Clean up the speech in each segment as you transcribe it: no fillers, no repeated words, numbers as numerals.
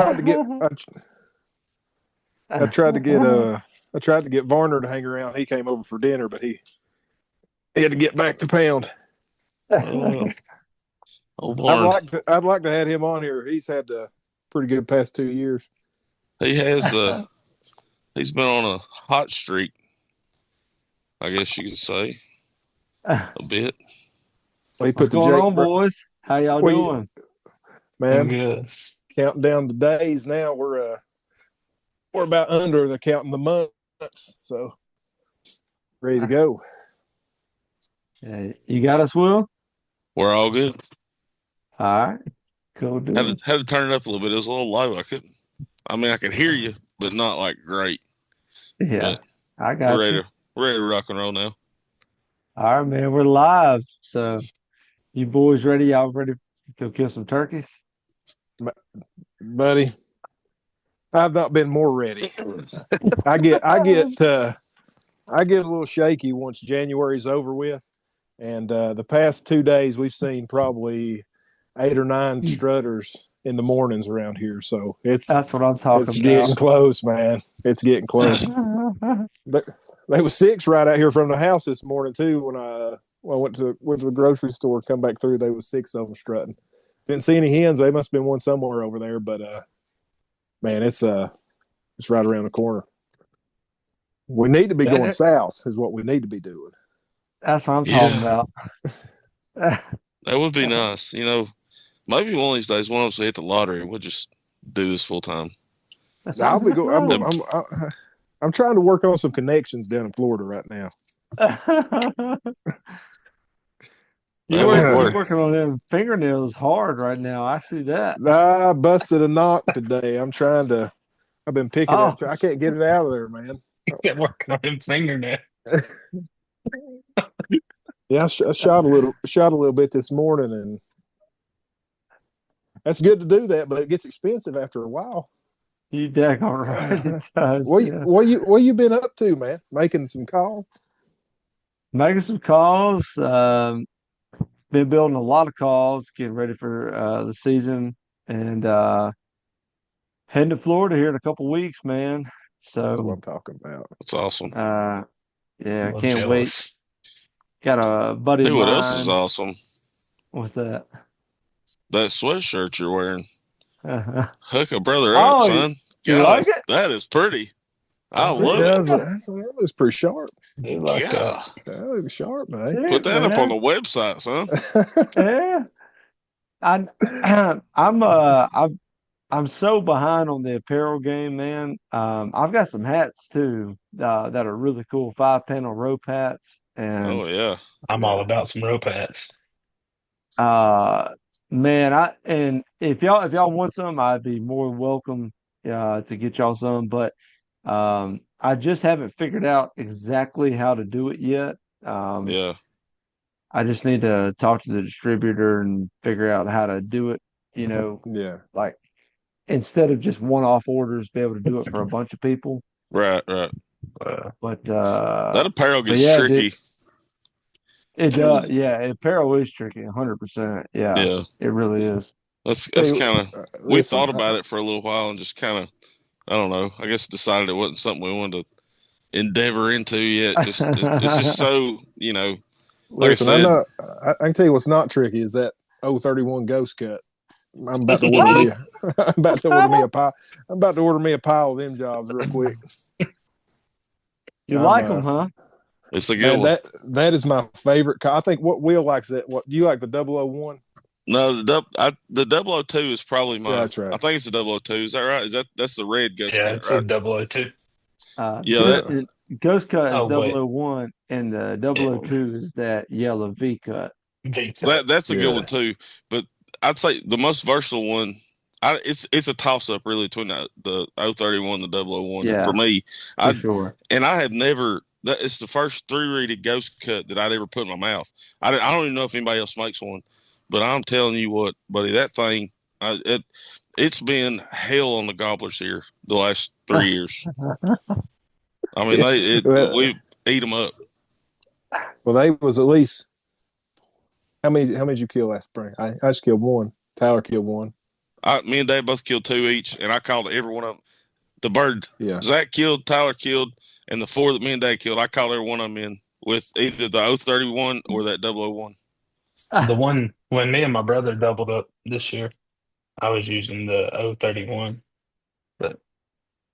tried to get I tried to get Varner to hang around. He came over for dinner, but he had to get back to pound. Well, old Barn, I'd like to have him on here. He's had a pretty good past 2 years. he has he's been on a hot streak, I guess you could say, a bit. He What's put the going Jake. on, boys? How y'all doing? Man, Good. counting down the days now. We're about under the counting the months, so ready to go. You got us, Will? We're all good. All right. Cool dude. Had to turn it up a little bit. It was a little low. I could hear you, but not like great. Yeah, But I got you. we're ready to rock and roll now. All right, man. We're live. So, you boys ready? Y'all ready to kill some turkeys? Buddy, I've not been more ready. I get a little shaky once January's over with, and the past 2 days we've seen probably 8 or 9 strutters in the mornings around here. So That's what I'm talking it's getting close, man. It's getting close. But there was 6 right out here from the house this morning too. When I went to the grocery store, come back through, there was 6 of them strutting. Didn't see any hens. They must have been one somewhere over there, but man, it's right around the corner. We need to be going south, is what we need to be doing. That's what I'm talking about. That would be nice. Maybe one of these days, one of us will hit the lottery. We'll just do this full time. I'll be going. I'm trying to work on some connections down in Florida right now. You're working on them fingernails hard right now. I see that. I busted a knock today. I've been picking it. I can't get it out of there, man. He's working on them fingernails. Yeah, I shot a little bit this morning, and that's good to do that, but it gets expensive after a while. You daggone right it does. What you been up to, man? Making some calls? Making some calls. Been building a lot of calls, getting ready for the season, and heading to Florida here in a couple weeks, man. So that's what I'm talking about. That's awesome. Yeah, I'm can't jealous. wait. Got a buddy. Hey, of what mine. else is awesome? What's that? That sweatshirt you're wearing. Uh-huh. Hook a brother up, son. You like it? That is pretty. I love it. That looks pretty sharp. Yeah. That looks sharp, man. Yeah, Put that man. up on the website, son. Yeah. I'm so behind on the apparel game, man. I've got some hats too that are really cool, 5-panel rope hats, and Oh yeah, I'm all about some rope hats. man, if y'all want some, I'd be more than welcome to get y'all some, but I just haven't figured out exactly how to do it yet. yeah. I just need to talk to the distributor and figure out how to do it, Yeah. like instead of just one-off orders, be able to do it for a bunch of people. Right. But That apparel gets yeah, tricky. It does. Yeah, apparel is tricky, 100%. Yeah, it really is. That's kind of. We thought about it for a little while and just kind of, I don't know. I guess decided it wasn't something we wanted to endeavor into yet. It's just so Like listen, I said, I can tell you what's not tricky is that 031 Ghost Cut. I'm about to order me. I'm about to order me a pile. I'm about to order me a pile of them jobs real quick. You like them, huh? It's a good one. That is my favorite. I think what Will likes that. What do you like, the 001? No, the 002 is probably mine. Yeah, that's right. I think it's the 002. Is that right? That's the red Ghost Yeah, Cut, it's right? a 002. Ghost Cut is Oh, wait. 001, and the 002 is that yellow V cut. That's a good one too. But I'd say the most versatile one. It's a toss up really between the 031 and the 001 Yeah, for me. For sure. And I have never. It's the first 3-reeded Ghost Cut that I'd ever put in my mouth. I don't even know if anybody else makes one, but I'm telling you what, buddy, that thing, it's been hell on the gobblers here the last 3 years. I mean, we eat them up. Well, they was at least how many did you kill last spring? I just killed one. Tyler killed one. Me and Dave both killed 2 each, and I called every one of them. The bird Yeah. Zach killed, Tyler killed, and the 4 that me and Dave killed, I called every one of them in with either the 031 or that 001. The one when me and my brother doubled up this year, I was using the 031, but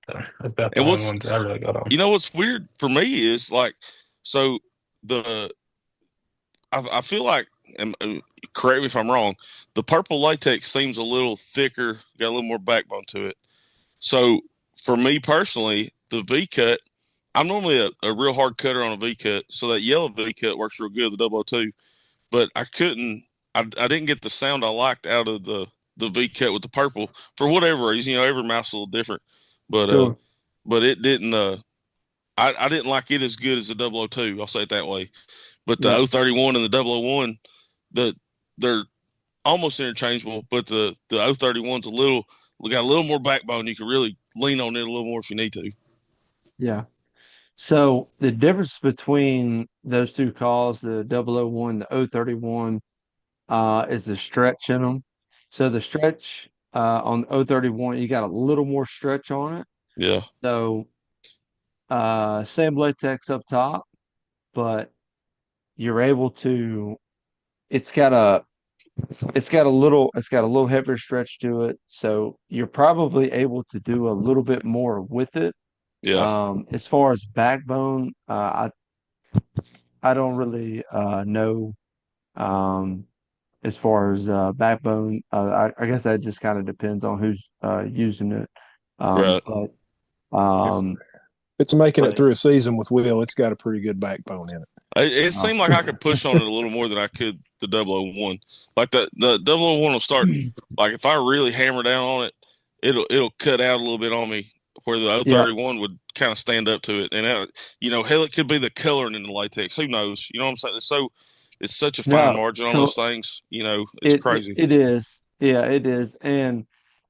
that's about the And only ones I really got on. what's weird for me is like, so the I feel like, and correct me if I'm wrong, the purple latex seems a little thicker, got a little more backbone to it. So for me personally, the V cut, I'm normally a real hard cutter on a V cut, so that yellow V cut works real good, the 002. But I didn't get the sound I liked out of the V cut with the purple for whatever reason. Every mouse a little different, but Sure. but it didn't. I didn't like it as good as the 002. I'll say it that way. But the Yeah. 031 and the 001, they're almost interchangeable. But the 031's got a little more backbone. You can really lean on it a little more if you need to. Yeah. So the difference between those two calls, the 001, the 031, is the stretch in them. So the stretch on 031, you got a little more stretch on it. Yeah, So same latex up top, but you're able to. It's got a it's got a little heavier stretch to it, so you're probably able to do a little bit more with it. yeah, As far as backbone, I don't really know. Um, as far as backbone, I guess that just kind of depends on who's using it. right. But If um, it's making it but through a season with Will, it's got a pretty good backbone in it. It uh, seemed like I could push on it a little more than I could the 001. Like the 001 will start, like if I really hammer down on it, it'll cut out a little bit on me where the yeah, 031 would kind of stand up to it. And hell, it could be the coloring in the latex. Who knows? You know what I'm saying? It's such a fine no, margin on those so things. It's it crazy. it is, yeah, it is, and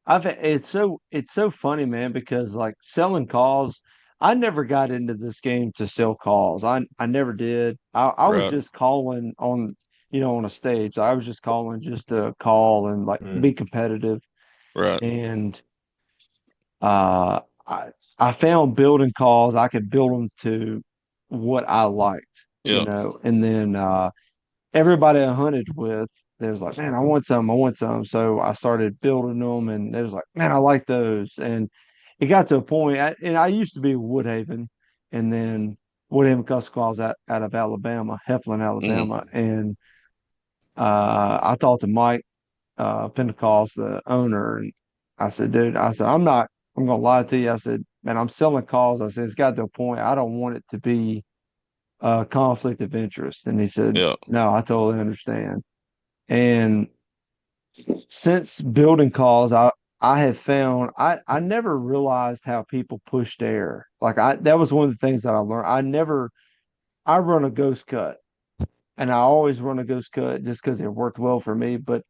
it's so funny, man, because like selling calls, I never got into this game to sell calls. I never did. I was Right, just calling on on a stage. I was just calling just to call and like Mm. be competitive. right. And uh, I found building calls, I could build them to what I liked, Yeah, and then everybody I hunted with, they was like, man, I want some, I want some. So I started building them, and they was like, man, I like those. And it got to a point, and I used to be Woodhaven, and then Woodhaven Custom Calls out of Alabama, Heflin, mm, Alabama, and I talked to Mike Pentecost, the owner, and I said, dude, I said, I'm gonna lie to you. I said, man, I'm selling calls. I said, it's got to a point I don't want it to be a conflict of interest. And he said, yeah, no, I totally understand. And since building calls, I have found I never realized how people pushed air. Like that was one of the things that I learned. I run a ghost cut, and I always run a ghost cut just because it worked well for me. But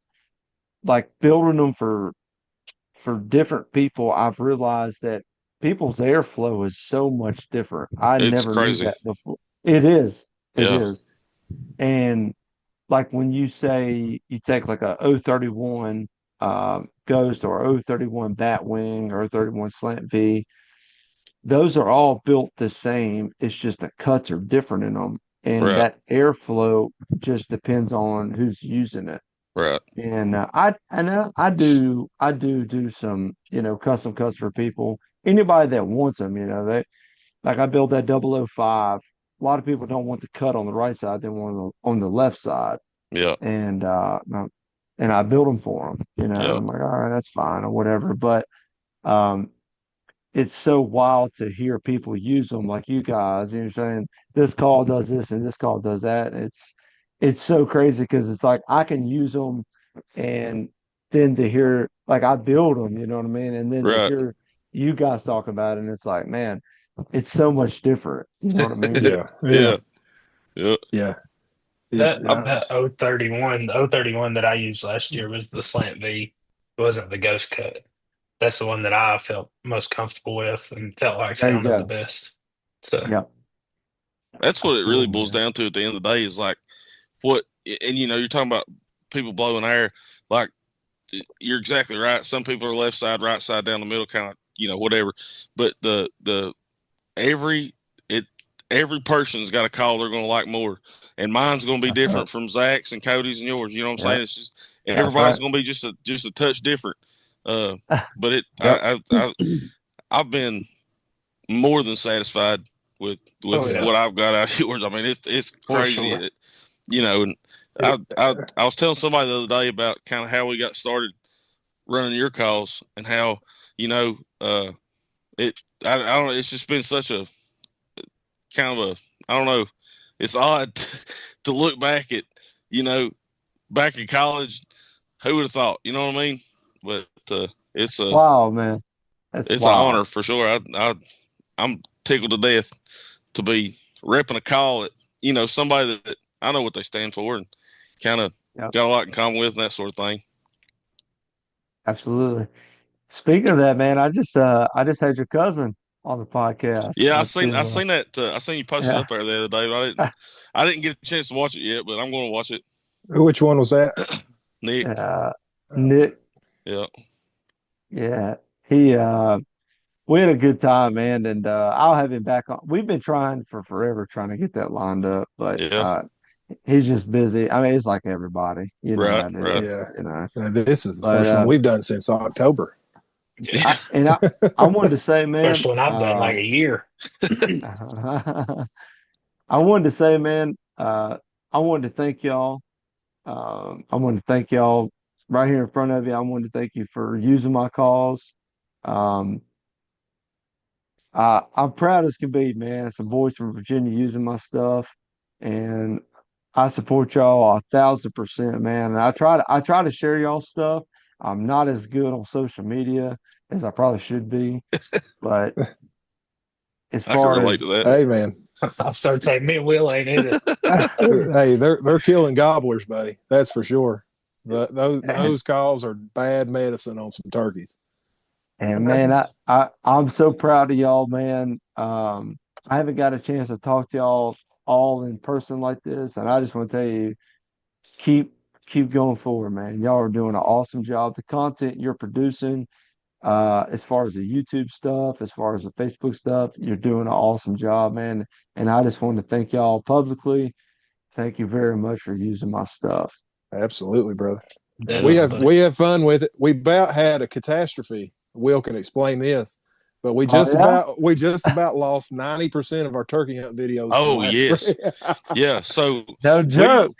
like building them for different people, I've realized that people's airflow is so much different. I it's never knew crazy. that before. It is. It Yeah, is. And like when you say you take like a 031 Ghost or 031 Batwing or 031 Slant V, those are all built the same. It's just the cuts are different in them. And right, that airflow just depends on who's using it. right. And I do some custom cuts for people. Anybody that wants them, they like I built that 005. A lot of people don't want the cut on the right side; they want it on the left side, Yeah, and I build them for them. yeah, I'm like, all right, that's fine or whatever. But um, it's so wild to hear people use them like you guys. You're saying this call does this and this call does that. It's so crazy because it's like I can use them, and then to hear like I build them, you know what I mean, and then to right. hear you guys talk about it, and it's like, man, it's so much different. You know what I mean? Yeah, yeah, Yeah, yeah. yeah. That I that was, 031, the 031 that I used last year was the slant V. It wasn't the ghost cut. That's the one that I felt most comfortable with and felt like There you sounded the go. best. So Yeah. That's what it really Cool, boils man. down to at the end of the day is like what, and you're talking about people blowing air. Like you're exactly right. Some people are left side, right side, down the middle, kind of, whatever. But every every person's got a call they're going to like more, and mine's going to be That's different right. from Zach's and Cody's and yours. You know what I'm Yep. saying? It's just That's everybody's right. going to be just a touch different. But Yep. I've been more than satisfied with Oh, yeah. what I've got out of yours. I mean, it's For crazy. sure. And I was telling somebody the other day about kind of how we got started running your calls and how I don't know, it's just been such a kind of I don't know, it's odd to look back at back in college. Who would have thought? You know what I mean? But it's Wow, man. That's an wild. honor for sure. I'm tickled to death to be repping a call at somebody that I know what they stand for and kind of Yep. got a lot in common with and that sort of thing. Absolutely. Speaking of that, man, I just had your cousin on the podcast. Yeah, I Not seen too, that. I seen you posted yeah. up there the other day, but I didn't get a chance to watch it yet. But I'm going to watch it. Which one was that? Nick, Nick, yeah, yeah. He we had a good time, man, and I'll have him back on. We've been trying for forever trying to get that lined up, but yeah, he's just busy. I mean, it's like everybody, you know right, how it is, right. Yeah. you know. This is the But first one we've done since October. Yeah, I wanted to say, man, First one I've done like a year. I wanted to say, man, I wanted to thank y'all. I wanted to thank y'all right here in front of you. I wanted to thank you for using my calls. Um, I'm proud as can be, man. Some boys from Virginia using my stuff, and I support y'all 1,000%, man. And I try to share y'all stuff. I'm not as good on social media as I probably should be, but as I can far relate as to that. Hey, man. I'll start saying me and Will ain't in it. Hey, they're killing gobblers, buddy. That's for sure. Those calls are bad medicine on some turkeys. And man, I'm so proud of y'all, man. I haven't got a chance to talk to y'all all in person like this, and I just want to tell you, keep keep going forward, man. Y'all are doing an awesome job. The content you're producing, as far as the YouTube stuff, as far as the Facebook stuff, you're doing an awesome job, man. And I just want to thank y'all publicly. Thank you very much for using my stuff. Absolutely, brother. Yeah. Definitely. We have fun with it. We about had a catastrophe. Will can explain this, but we Oh just about lost 90% of our turkey hunt videos from Oh last yes, spring. yeah. So no joke.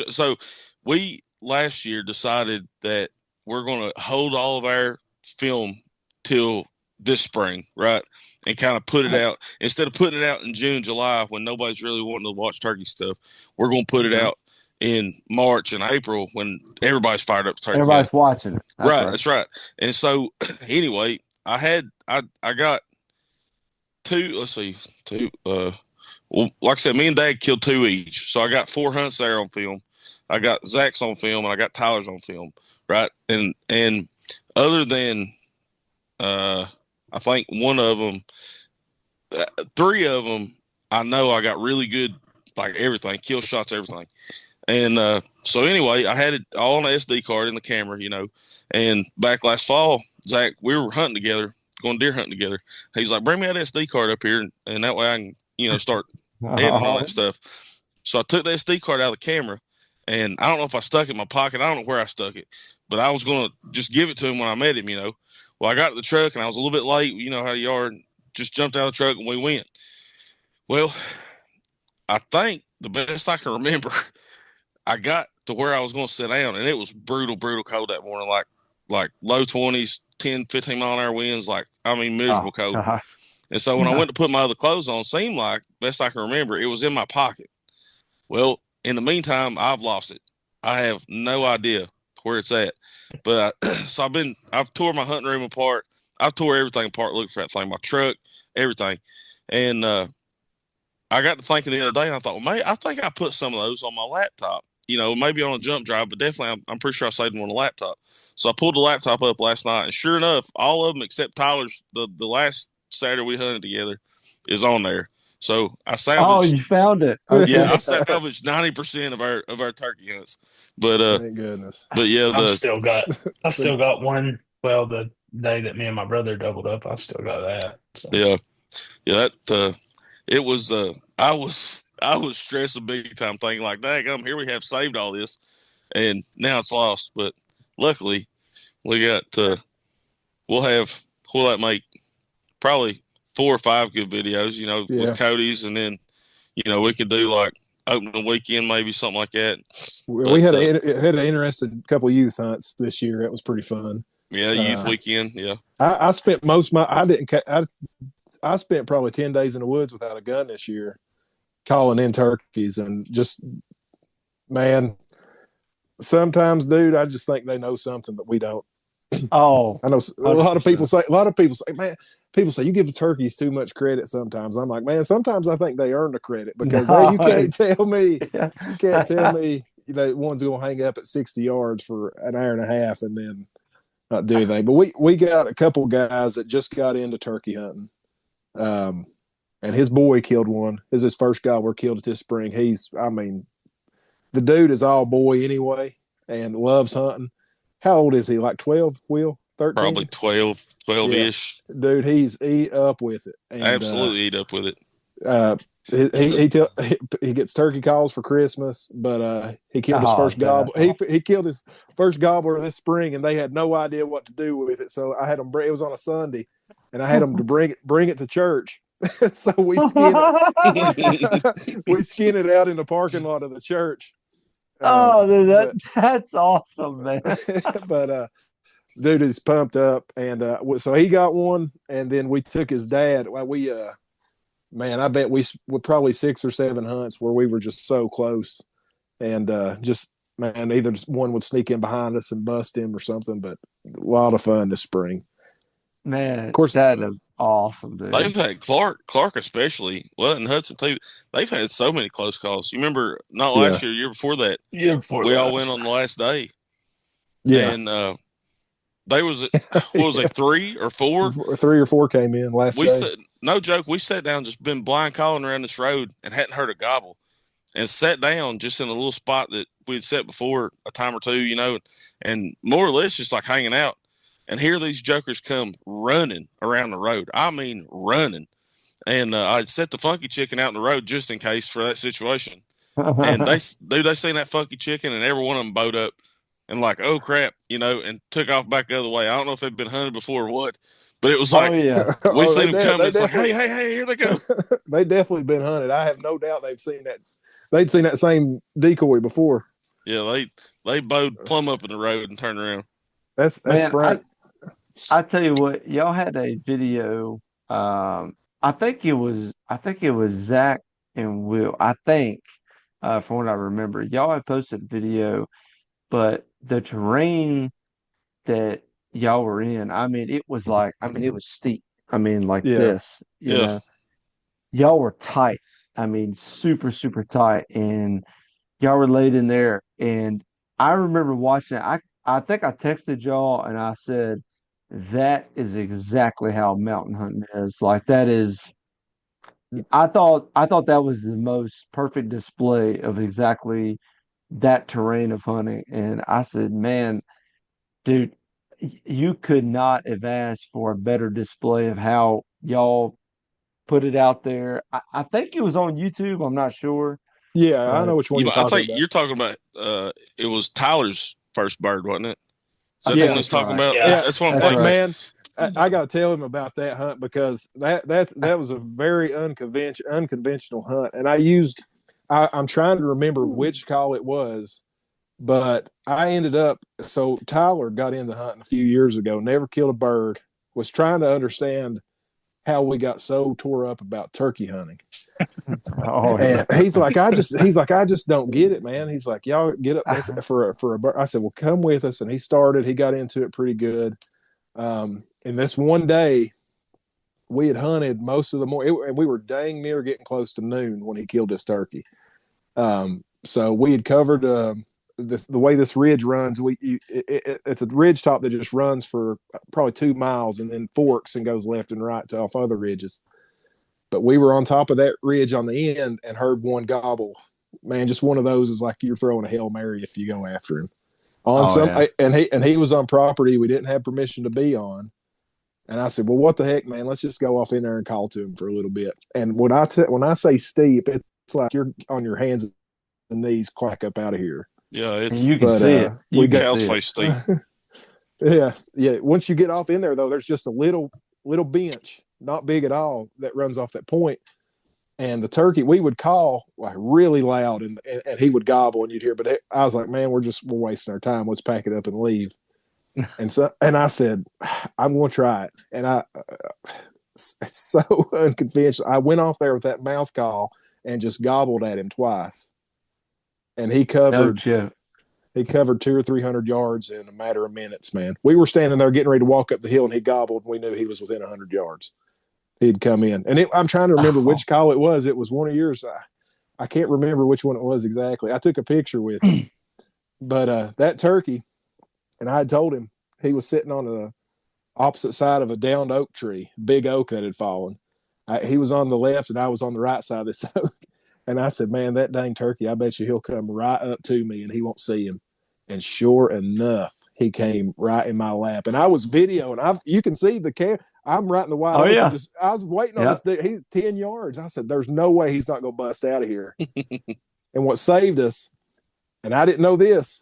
so we last year decided that we're going to hold all of our film till this spring, right? And kind of put it out instead of putting it out in June, July when nobody's really wanting to watch turkey stuff. We're going to put it out in March and April when everybody's fired up to turkey. Everybody's watching it. That's Right, right. that's right. And so anyway, I got two. Let's see, two. Well, like I said, me and Dad killed two each, so I got 4 hunts there on film. I got Zach's on film, and I got Tyler's on film, right? And other than I think one of them, 3 of them, I know I got really good, like everything, kill shots, everything. And so anyway, I had it all on an SD card in the camera, And back last fall, Zach, we were hunting together, going deer hunting together. He's like, "Bring me that SD card up here, and that way I can, start editing on that stuff." So I took the SD card out of the camera, and I don't know if I stuck it in my pocket. I don't know where I stuck it, but I was gonna just give it to him when I met him. Well, I got to the truck, and I was a little bit late. You know how you are. Just jumped out of the truck, and we went. Well, I think the best I can remember, I got to where I was going to sit down, and it was brutal cold that morning, like low 20s, 10, 15 mile an hour winds, miserable cold. And so when I went to put my other clothes on, seemed like, best I can remember, it was in my pocket. Well, in the meantime, I've lost it. I have no idea where it's at. But so I've tore my hunting room apart. I've tore everything apart, looked for that thing, my truck, everything. And I got to thinking the other day, and I thought, well, mate, I think I put some of those on my laptop. Maybe on a jump drive, but definitely I'm pretty sure I saved them on the laptop. So I pulled the laptop up last night, and sure enough, all of them except Tyler's, the last Saturday we hunted together, is on there. So I Oh, salvaged. you found it. Yeah, Okay. I salvaged 90% of our turkey hunts. But Thank goodness. yeah, I still got one. Well, the day that me and my brother doubled up, I still got that. So yeah, yeah. That it was. I was stressing big time, thinking like, "Daggum, here we have saved all this, and now it's lost." But luckily, we got. We'll have make probably 4 or 5 good videos. Yeah. With Cody's, and then we could do like opening weekend, maybe something like that. We had an interesting couple of youth hunts this year. It was pretty fun. Yeah, youth weekend. Yeah. I spent most of my I didn't I spent probably 10 days in the woods without a gun this year, calling in turkeys, and just, man, sometimes, dude, I just think they know something that we don't. Oh, I know a lot of 100%. people say, man, people say you give the turkeys too much credit sometimes. I'm like, man, sometimes I think they earn the credit, because you can't tell me that one's going to hang up at 60 yards for an hour and a half and then not do anything. But we got a couple guys that just got into turkey hunting. And his boy killed one. This is his first guy we're killed this spring. The dude is all boy anyway and loves hunting. How old is he? Like 12, Will? 13? Probably 12-ish. Yeah. Dude, he's eat up with it. And, Absolutely eat up with it. He gets turkey calls for Christmas, but he killed his first gobbler. He killed his first gobbler this spring, and they had no idea what to do with it. So I had them. It was on a Sunday, and I had them to bring it to church. So we skin it out in the parking lot of the church. Oh, dude, that's awesome, man. But dude is pumped up, and so he got one, and then we took his dad. Man, I bet we were probably 6 or 7 hunts where we were just so close, and either one would sneak in behind us and bust him or something. But a lot of fun this spring. Man, of course, that is awesome, dude. They've had Clark especially. Well, and Hudson too. They've had so many close calls. You remember not last year before that. Yeah, before we that. all went on the last day. Yeah, and they was what was it, 3 or 4? 3 or 4 came in last day. No joke. We sat down, just been blind calling around this road and hadn't heard a gobble, and sat down just in a little spot that we'd set before a time or two, and more or less just like hanging out. And here these jokers come running around the road. I mean, running. And I set the funky chicken out in the road just in case for that situation. And they seen that funky chicken, and every one of them bowed up and like, oh crap, and took off back the other way. I don't know if they'd been hunted before or what, but it was like, we seen them coming. It's like, hey, here they go. They definitely been hunted. I have no doubt they've seen that. They'd seen that same decoy before. Yeah, they bowed plumb up in the road and turned around. That's Frank. I tell you what, y'all had a video. I think it was Zach and Will. I think, from what I remember, y'all had posted a video, but the terrain that y'all were in, it was steep. This, you know, y'all were tight. Super, super tight, and y'all were laid in there. And I remember watching it. I think I texted y'all and I said, that is exactly how mountain hunting is. Like, that is, I thought that was the most perfect display of exactly that terrain of hunting. And I said, man, dude, you could not have asked for a better display of how y'all put it out there. I think it was on YouTube. I'm not sure. Yeah, I know which one you're talking about. You're talking about, it was Tyler's first bird, wasn't it? Is that the one he's talking about? Yeah, that's what I'm thinking. Man, I got to tell him about that hunt, because that was a very unconventional hunt. And I'm trying to remember which call it was, but I ended up, so Tyler got into hunting a few years ago, never killed a bird, was trying to understand how we got so tore up about turkey hunting. And he's like, I just don't get it, man. He's like, y'all get up for a bird. I said, well, come with us. And he got into it pretty good. And this one day we had hunted most of the morning, and we were dang near getting close to noon when he killed this turkey. So we had covered, the way this ridge runs, it's a ridge top that just runs for probably 2 miles and then forks and goes left and right to off other ridges. But we were on top of that ridge on the end and heard one gobble. Man, just one of those is like you're throwing a Hail Mary if you go after him. And he was on property we didn't have permission to be on. And I said, well, what the heck, man? Let's just go off in there and call to him for a little bit. And when I say steep, it's like you're on your hands and knees, quack up out of here. Yeah, and you can see it. We got cow's face steep. Yeah. Once you get off in there, though, there's just a little bench, not big at all, that runs off that point. And the turkey, we would call like really loud, and he would gobble, and you'd hear. But I was like, man, we're wasting our time. Let's pack it up and leave. And I said, I'm going to try it. And it's so unconventional. I went off there with that mouth call and just gobbled at him twice. And he covered 200 or 300 yards in a matter of minutes, man. We were standing there getting ready to walk up the hill, and he gobbled, and we knew he was within 100 yards. He'd come in. And I'm trying to remember which call it was. It was one of yours. I can't remember which one it was exactly. I took a picture with him. But that turkey, and I had told him he was sitting on the opposite side of a downed oak tree, big oak that had fallen. He was on the left, and I was on the right side of this oak. And I said, man, that dang turkey, I bet you he'll come right up to me and he won't see him. And sure enough, he came right in my lap. And I was videoing. You can see the camera. I'm right in the wide open. Yeah. I was waiting on this dude. He's 10 yards. I said, there's no way he's not going to bust out of here. And what saved us, and I didn't know this,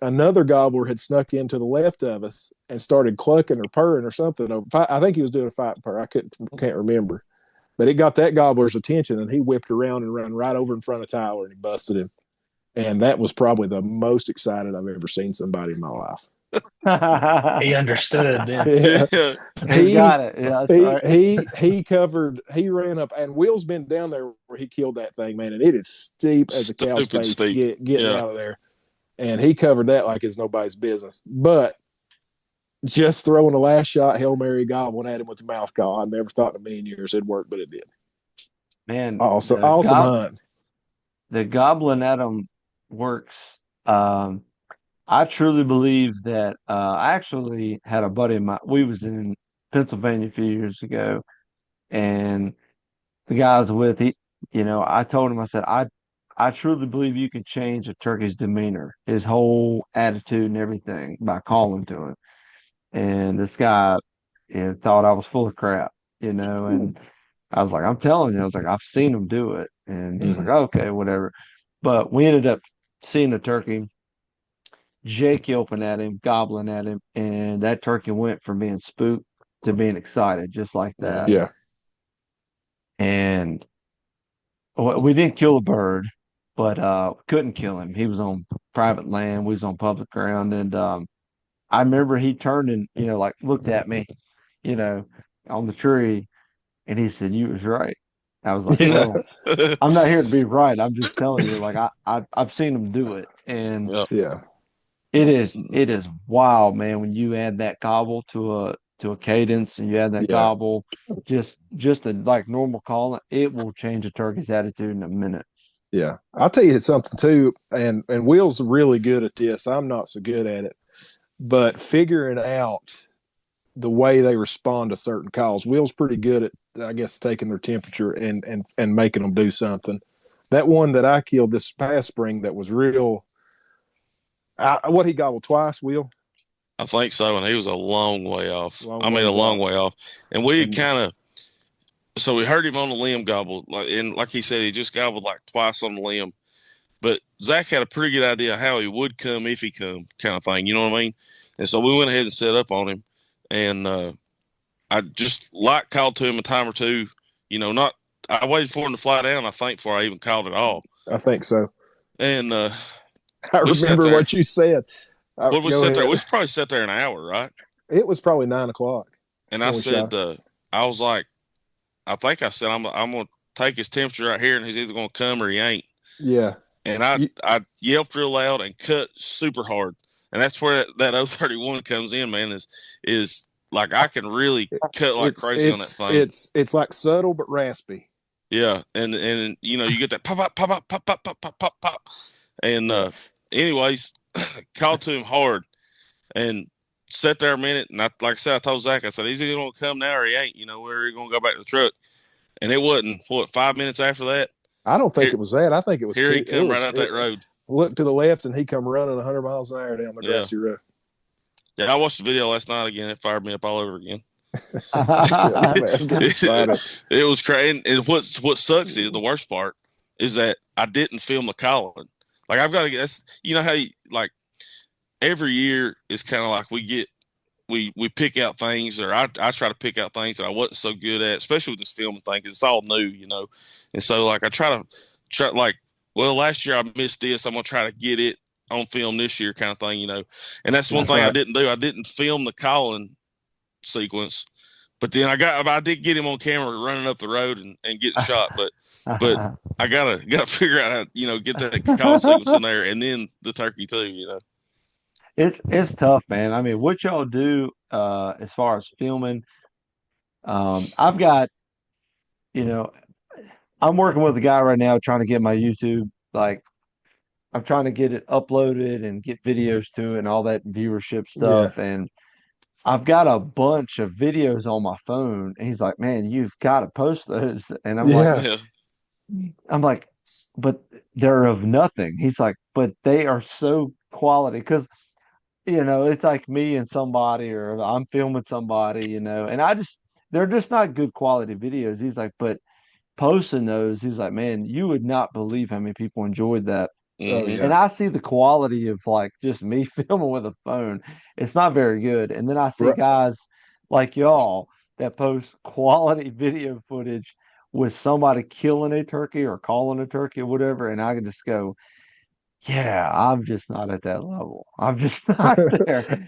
another gobbler had snuck into the left of us and started clucking or purring or something. I think he was doing a fight purr. I can't remember. But it got that gobbler's attention, and he whipped around and ran right over in front of Tyler, and he busted him. And that was probably the most excited I've ever seen somebody in my life. He understood then. Yeah. He got it. Yeah, he ran up, and Will's been down there where he killed that thing, man, and it is steep as a cow's face getting out of there. And he covered that like it's nobody's business. But just throwing the last shot, Hail Mary gobbling at him with the mouth call, I never thought in a million years it'd work, but it did. Man, awesome hunt. The gobbling at him works. I truly believe that I actually had a buddy of mine. We was in Pennsylvania a few years ago, and the guy I was with, I told him, I said, I truly believe you can change a turkey's demeanor, his whole attitude and everything by calling to him. And this guy thought I was full of crap, and I was like, I'm telling you, I was like, I've seen him do it. And he was like, okay, whatever. But we ended up seeing the turkey, Jake yelping at him, gobbling at him, and that turkey went from being spooked to being excited, just like that. Yeah. And we didn't kill the bird, but couldn't kill him. He was on private land. We was on public ground. And I remember he turned and, looked at me, on the tree, and he said, "You was right." I was like, "Well, I'm not here to be right. I'm just telling you, like I've seen him do it." And yeah. It is wild, man, when you add that gobble to a cadence and you add that gobble, just a like normal call, it will change a turkey's attitude in a minute. Yeah. I'll tell you something too, and Will's really good at this. I'm not so good at it. But figuring out the way they respond to certain calls. Will's pretty good at, I guess, taking their temperature and making them do something. That one that I killed this past spring that was real what he gobbled twice, Will? I think so, and he was a long way off. A long way off. And we so we heard him on the limb gobble, and like he said, he just gobbled like twice on the limb. But Zach had a pretty good idea how he would come if he come, kind of thing. You know what I mean? And so we went ahead and set up on him, and I just called to him a time or two. I waited for him to fly down, I think, before I even called at all. I think so. And I remember what you said. We sat there? We probably sat there an hour, right? It was probably 9:00. And I said, I was like, I think I said, I'm going to take his temperature right here, and he's either going to come or he ain't. Yeah. And I yelped real loud and cut super hard. And that's where that 031 comes in, man, is like I can really cut like crazy on that thing. It's like subtle but raspy. Yeah. And you get that pop, pop, pop, pop, pop, pop, pop, pop, pop. And anyways, called to him hard and sat there a minute. And like I said, I told Zach, I said, he's either going to come now or he ain't. We're going to go back to the truck. and it wasn't 5 minutes after that. I don't think it was that. I think it was here he come right out that road. Look to the left, and he come running 100 miles an hour down the grassy road. Yeah, I watched the video last night again. It fired me up all over again. It was crazy. And what sucks is the worst part is that I didn't film the calling. Like I've got to get. You know how like every year is kind of like we pick out things, or I try to pick out things that I wasn't so good at, especially with this filming thing, because it's all new, And so like I try like, well, last year I missed this. I'm gonna try to get it on film this year, kind of thing, And that's one thing I didn't do. I didn't film the calling sequence, but then I did get him on camera running up the road and getting shot. But I gotta figure out how get that calling sequence in there, and then the turkey too, It's tough, man. I mean, what y'all do as far as filming? I've got, I'm working with a guy right now trying to get my YouTube, like I'm trying to get it uploaded and get videos to it and all that viewership stuff. Yeah. And I've got a bunch of videos on my phone, and he's like, "Man, you've got to post those." And I'm like, but they're of nothing. He's like, but they are so quality because it's like me and somebody, or I'm filming somebody, and they're just not good quality videos. He's like, but posting those, he's like, man, you would not believe how many people enjoyed that. Mm-hmm. And I see the quality of like just me filming with a phone. It's not very good. And then I see guys like y'all that post quality video footage with somebody killing a turkey or calling a turkey or whatever. And I can just go, yeah, I'm just not at that level. I'm just not there.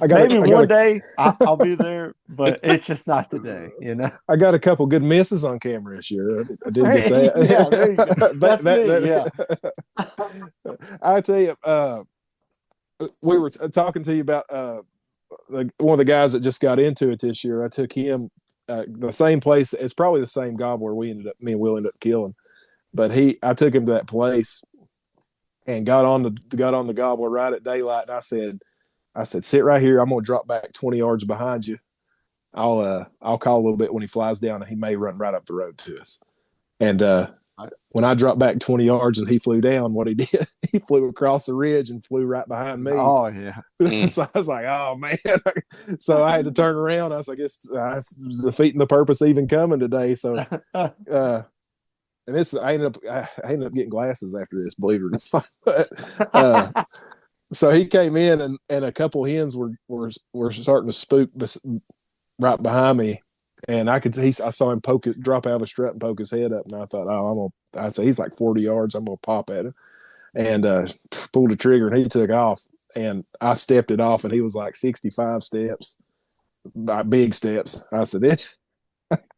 Maybe one day I'll be there, but it's just not today, I got a couple good misses on camera this year. I did get that. Yeah, there you go. That's me, yeah. I tell you, we were talking to you about one of the guys that just got into it this year. I took him the same place. It's probably the same gobbler me and Will ended up killing. But I took him to that place and got on the gobbler right at daylight. And I said, sit right here. I'm going to drop back 20 yards behind you. I'll call a little bit when he flies down, and he may run right up the road to us. And when I dropped back 20 yards and he flew down, what he did, he flew across the ridge and flew right behind me. Oh, yeah. So I was like, oh, man. So I had to turn around. I was like, it's defeating the purpose even coming today. So and I ended up getting glasses after this, believe it or not. So he came in, and a couple hens were starting to spook right behind me, and I saw him drop out of a strut and poke his head up, and I thought, I said he's like 40 yards, I'm gonna pop at him, and pulled the trigger, and he took off, and I stepped it off, and he was like 65 steps, big steps. I said it.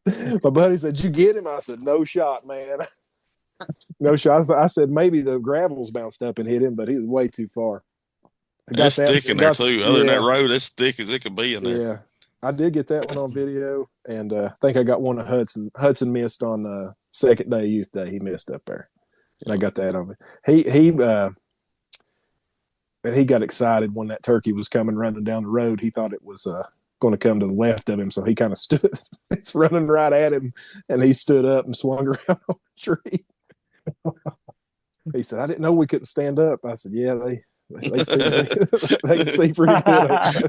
My buddy said, "Did you get him?" I said, "No shot, man. No shot." I said, maybe the gravel's bounced up and hit him, but he was way too far. It's thick in there too. Other than that road, it's thick as it could be in there. Yeah, I did get that one on video, and I think I got one of Hudson. Hudson missed on second day youth day. He missed up there, and I got that on it. He got excited when that turkey was coming running down the road. He thought it was going to come to the left of him, so he kind of stood. It's running right at him, and he stood up and swung around on the tree. He said, "I didn't know we couldn't stand up." I said, "Yeah, they can see pretty good."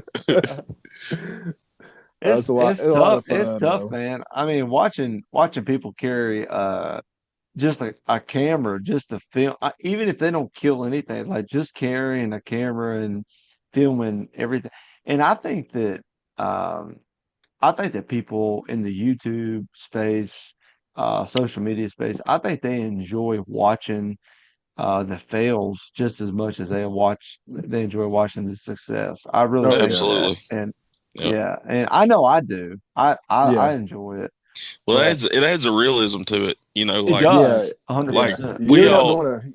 It's tough. It's tough, man. I mean, watching people carry just a camera just to film, even if they don't kill anything, like just carrying a camera and filming everything. And I think that people in the YouTube space, social media space, I think they enjoy watching the fails just as much as they enjoy watching the success. I really think absolutely. that. And yeah, and I know I do. I enjoy it. Well, it adds a realism to it, It does, 100%. Like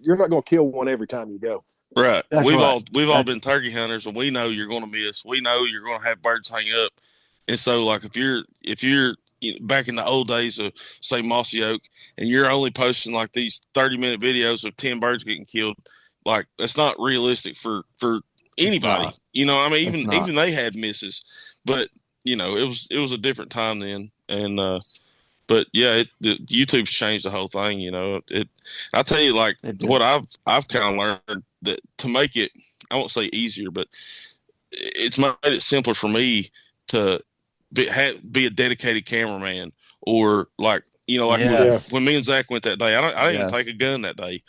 you're not going to kill one every time you go. Right. We've all been turkey hunters, and we know you're going to miss. We know you're going to have birds hang up, and so like if you're back in the old days of say Mossy Oak, and you're only posting like these 30-minute videos of 10 birds getting killed, like that's not realistic for anybody. I mean, even they had misses, but it was a different time then, and but yeah, YouTube's changed the whole thing. You know, I tell you, like what I've kind of learned that to make it, I won't say easier, but it's made it simpler for me to be a dedicated cameraman, or like like when me and Zach went that day, I didn't even take a gun that day.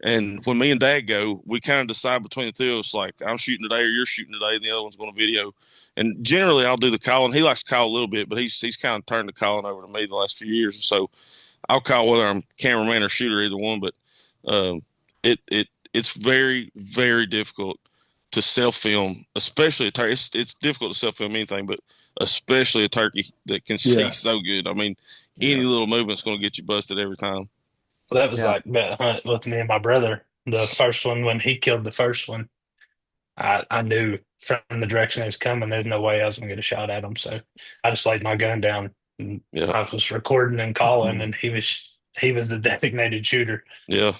And when me and Dad go, we kind of decide between the two of us, like, I'm shooting today or you're shooting today, and the other one's going to video. And generally, I'll do the calling. He likes to call a little bit, but he's kind of turned the calling over to me the last few years. So I'll call whether I'm cameraman or shooter, either one. But it's very, very difficult to self film, especially a turkey. It's difficult to self film anything, but especially a turkey that can see so good. I mean, any little movement's going to get you busted every time. Well, that was like that hunt with me and my brother. The first one, when he killed the first one, I knew from the direction he was coming, there's no way I was going to get a shot at him. So I just laid my gun down. And I was recording and calling, and he was the designated shooter. Yeah.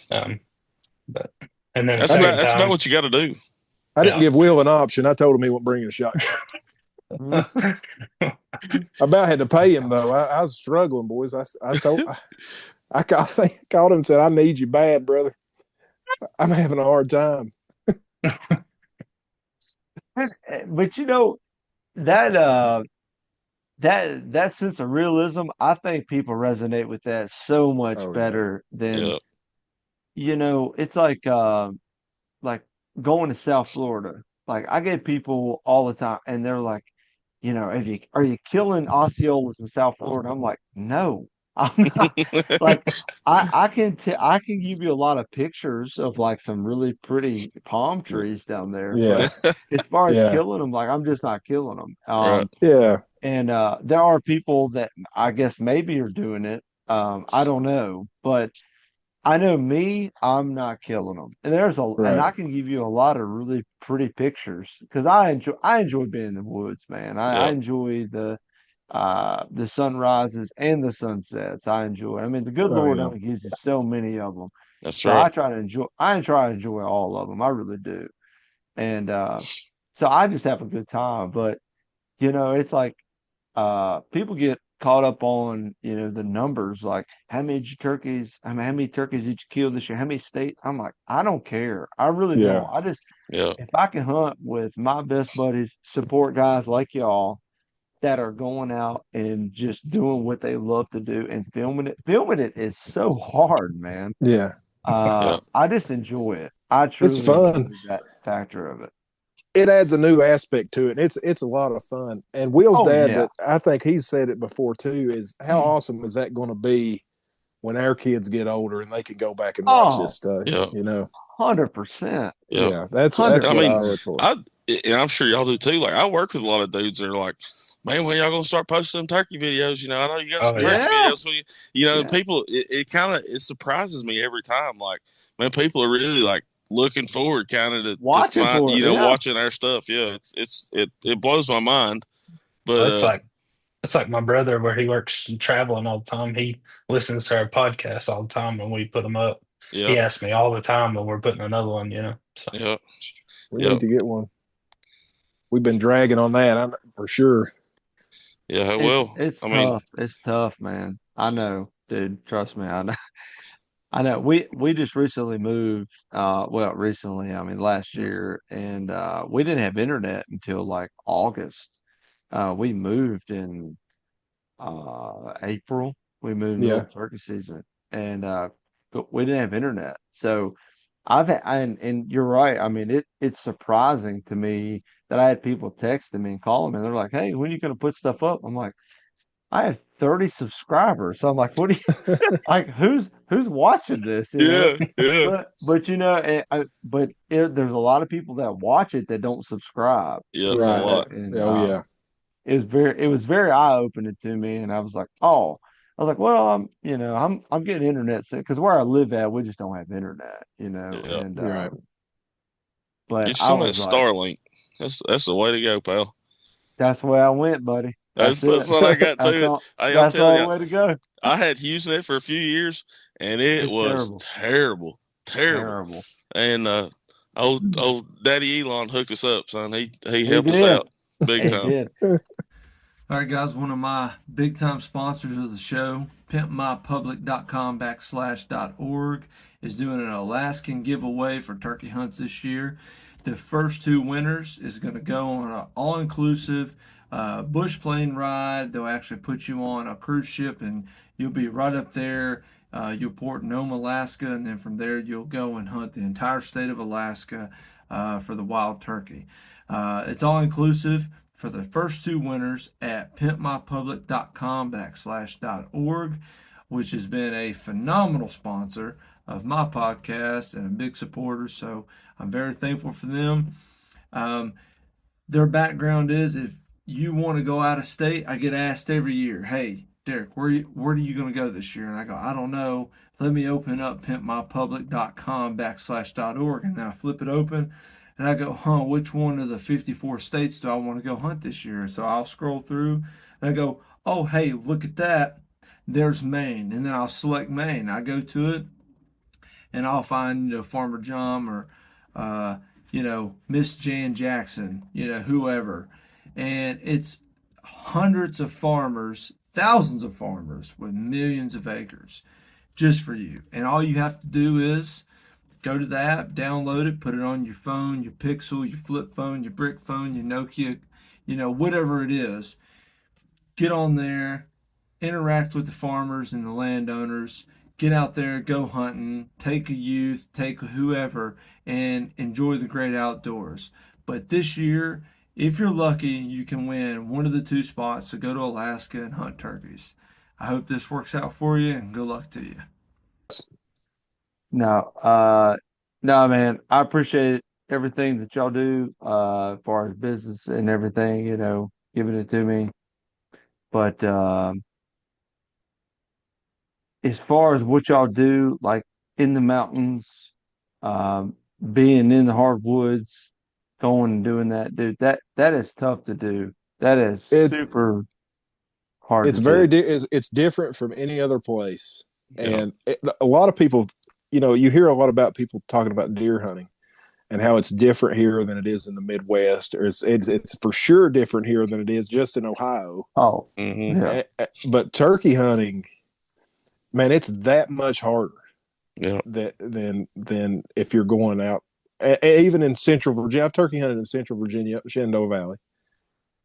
But and then that's about what you got to do. I didn't give Will an option. I told him he wasn't bringing a shotgun. I about had to pay him though. I was struggling, boys. I called him and said, "I need you bad, brother. I'm having a hard time." But that sense of realism, I think people resonate with that so much better than it's like going to South Florida. Like, I get people all the time and they're like, are you killing Osceolas in South Florida? I'm like, no, I'm not. Like, I can give you a lot of pictures of like some really pretty palm trees down there. Yeah. But as far as killing them, like, I'm just not killing them. Yeah. And there are people that I guess maybe are doing it. I don't know, but I know me, I'm not killing them. And and I can give you a lot of really pretty pictures because I enjoy being in the woods, man. I enjoy the sunrises and the sunsets. I enjoy. I mean, the good Lord only gives you so many of them. That's so right. I try to enjoy all of them. I really do. And so I just have a good time. But it's like people get caught up on the numbers, like how many turkeys did you kill this year, how many states. I'm like, I don't care. I really don't. I just if I can hunt with my best buddies, support guys like y'all that are going out and just doing what they love to do and filming it is so hard, man. I just enjoy it. I truly it's fun. enjoy that factor of it. It adds a new aspect to it. It's a lot of fun. And Will's dad, I think he's said it before too, is how awesome is that going to be when our kids get older and they can go back and watch this stuff? 100%. Yeah, that's what I mean. And I'm sure y'all do too. Like, I work with a lot of dudes that are like, "Man, when y'all gonna start posting them turkey videos?" I know you got some turkey videos. People. It surprises me every time. Like, man, people are really like looking forward kind of to find, watching our stuff. Yeah, it blows my mind. But it's like my brother, where he works traveling all the time. He listens to our podcasts all the time when we put them up. He asks me all the time when we're putting another one. So. We need to get one. We've been dragging on that, for sure. Yeah, it's tough. It's tough, man. I know, dude. Trust me, I know. I know. We just recently moved. Recently, I mean last year, and we didn't have internet until like August. We moved in April. We moved in turkey season, and but we didn't have internet. So and you're right. I mean, it's surprising to me that I had people texting me and calling me. And they're like, "Hey, when are you going to put stuff up?" I'm like, I have 30 subscribers. So I'm like, what do you like? Who's watching this? Yeah. But there's a lot of people that watch it that don't subscribe. Yeah, right. A lot. And, it was very eye opening to me, and I was like, well, I'm getting internet because where I live at, we just don't have internet, and right. But get some of that Starlink. That's the way to go, pal. That's the way I went, buddy. That's what I got too. That's the way to go. I had HughesNet for a few years, and it was terrible. And old Daddy Elon hooked us up, son. He helped us out big time. All right, guys, one of my big time sponsors of the show, pimpmypublic.com/org, is doing an Alaskan giveaway for turkey hunts this year. The first two winners is going to go on an all inclusive bush plane ride. They'll actually put you on a cruise ship and you'll be right up there. You'll port in Nome, Alaska, and then from there you'll go and hunt the entire state of Alaska for the wild turkey. It's all inclusive for the first two winners at pimpmypublic.com/org, which has been a phenomenal sponsor of my podcast and a big supporter. So I'm very thankful for them. Their background is if you want to go out of state, I get asked every year, hey, Derek, where are you going to go this year? And I go, I don't know. Let me open up pimpmypublic.com/org, and then I flip it open and I go, which one of the 54 states do I want to go hunt this year? So I'll scroll through and I go, oh, hey, look at that. There's Maine. And then I'll select Maine. I go to it and I'll find, Farmer John or, Miss Jan Jackson, whoever. And it's hundreds of farmers, thousands of farmers with millions of acres just for you. And all you have to do is go to the app, download it, put it on your phone, your Pixel, your flip phone, your brick phone, your Nokia, whatever it is. Get on there, interact with the farmers and the landowners, get out there, go hunting, take a youth, take whoever, and enjoy the great outdoors. But this year, if you're lucky, you can win one of the two spots to go to Alaska and hunt turkeys. I hope this works out for you and good luck to you. No, no, man, I appreciate everything that y'all do, as far as business and everything, giving it to me. But as far as what y'all do, like in the mountains, being in the hardwoods, going and doing that, dude, that is tough to do. That is It super hard it's to very do. it's different from any other place, Yeah. and a lot of people, you hear a lot about people talking about deer hunting and how it's different here than it is in the Midwest, or it's for sure different here than it is just in Ohio. Oh, Mm-hmm. yeah, But turkey hunting, man, it's that much harder Yeah. than if you're going out. Even in Central Virginia, I've turkey hunted in Central Virginia, Shenandoah Valley,